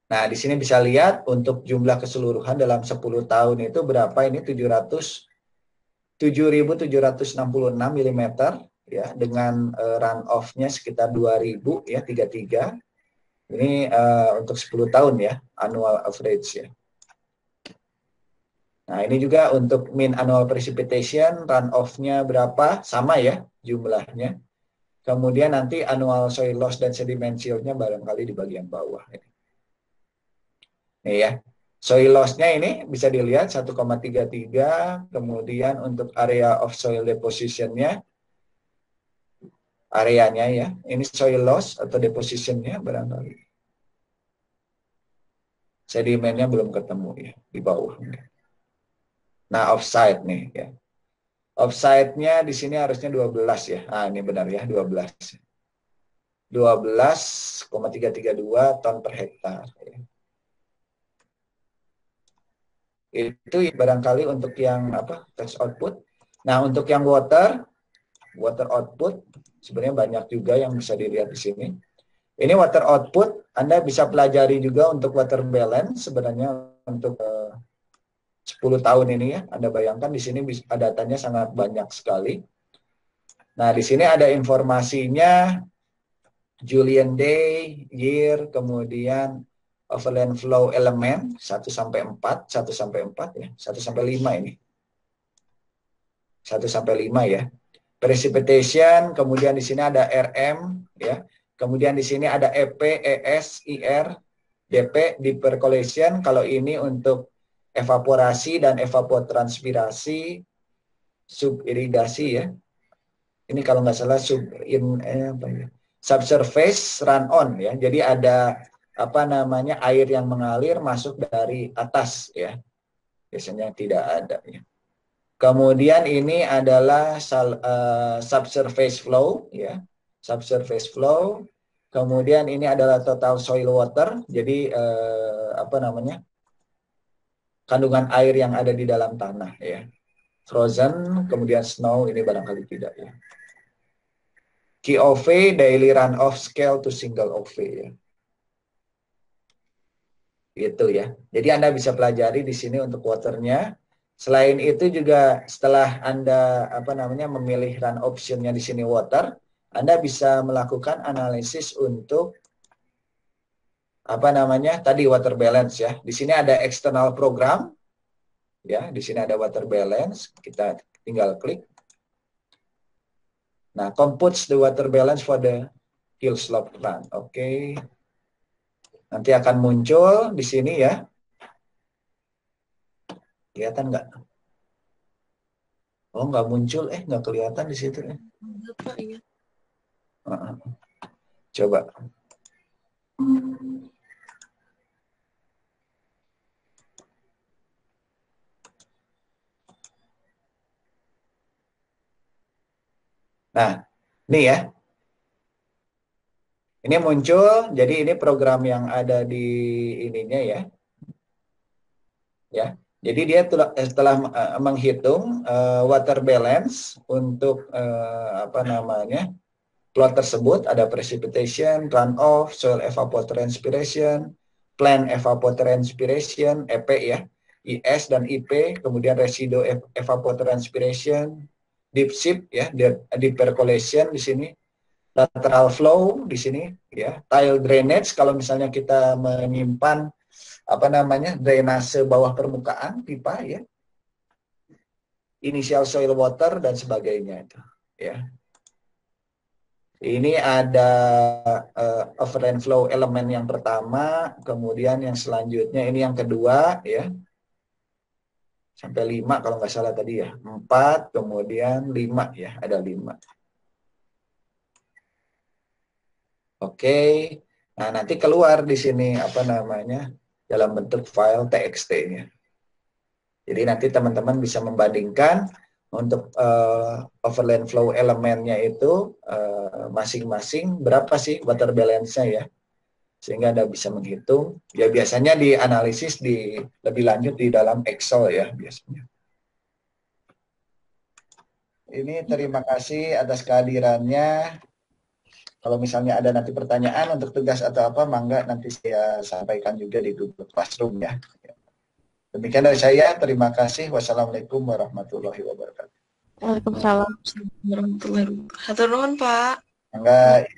Nah, di sini bisa lihat untuk jumlah keseluruhan dalam 10 tahun itu berapa ini 7.766 mm ya dengan runoff-nya sekitar 2.000 ya 33. Ini untuk 10 tahun ya, annual average ya. Nah, ini juga untuk mean annual precipitation, runoff-nya berapa, sama ya jumlahnya. Kemudian nanti annual soil loss dan sediment yield-nya barangkali di bagian bawah. Nih ya, soil loss-nya ini bisa dilihat 1,33, kemudian untuk area of soil deposition-nya, areanya ya, ini soil loss atau deposition-nya barangkali. Sedimennya belum ketemu ya di bawah. Nah, offside nih ya. Offside-nya di sini harusnya 12 ya. Ah, ini benar ya, 12. 12,332 ton per hektar. Ya. Itu barangkali untuk yang apa? Tax output. Nah, untuk yang water output sebenarnya banyak juga yang bisa dilihat di sini. Ini water output, Anda bisa pelajari juga untuk water balance sebenarnya untuk 10 tahun ini ya. Anda bayangkan di sini datanya sangat banyak sekali. Nah, di sini ada informasinya Julian Day, year, kemudian overland flow element 1 sampai 4, 1 sampai 4 ya, 1 sampai 5 ini. 1 sampai 5 ya. Precipitation, kemudian di sini ada RM ya. Kemudian di sini ada EP, ES, IR, DP, deeper collection. Kalau ini untuk evaporasi dan evapotranspirasi, subirigasi ya. Ini kalau nggak salah subsurface run on ya. Jadi ada apa namanya air yang mengalir masuk dari atas ya. Biasanya tidak ada ya. Kemudian ini adalah subsurface flow ya. Subsurface flow. Kemudian ini adalah total soil water. Jadi apa namanya? Kandungan air yang ada di dalam tanah ya. Frozen, kemudian snow ini barangkali tidak ya. KOV, daily runoff scale to single OV ya. Itu ya. Jadi Anda bisa pelajari di sini untuk waternya. Selain itu juga setelah Anda apa namanya memilih run optionnya di sini water, Anda bisa melakukan analisis untuk apa namanya tadi water balance ya. Di sini ada external program ya. Di sini ada water balance. Kita tinggal klik. Nah, computes the water balance for the hill slope run. Oke. Nanti akan muncul di sini ya. Kelihatan nggak? Oh, nggak muncul. Nggak kelihatan di situ. Coba. Nah, ini ya. Ini muncul, jadi ini program yang ada di ininya ya. Ya. Jadi dia setelah menghitung water balance untuk apa namanya? Plot tersebut ada precipitation, runoff, soil evapotranspiration, plant evapotranspiration, EP ya, IS dan IP, kemudian residu evapotranspiration, deep seep ya, deep percolation di sini, lateral flow di sini ya, tile drainage kalau misalnya kita menyimpan apa namanya drainase bawah permukaan pipa ya, initial soil water dan sebagainya itu ya. Ini ada overland flow elemen yang pertama, kemudian yang selanjutnya ini yang kedua ya. Sampai 5 kalau nggak salah tadi ya. 4, kemudian 5 ya, ada 5. Oke. Nah, nanti keluar di sini apa namanya? Dalam bentuk file TXT-nya. Jadi nanti teman-teman bisa membandingkan untuk overland flow elemennya itu masing-masing berapa sih water balance-nya ya, sehingga Anda bisa menghitung. Ya biasanya dianalisis lebih lanjut di dalam Excel ya biasanya. Ini terima kasih atas kehadirannya. Kalau misalnya ada nanti pertanyaan untuk tugas atau apa, mangga nanti saya sampaikan juga di Google Classroom ya. Demikian dari saya, terima kasih. Wassalamualaikum warahmatullahi wabarakatuh. Waalaikumsalam warahmatullahi wabarakatuh. Hatur nuhun, Pak. Mangga.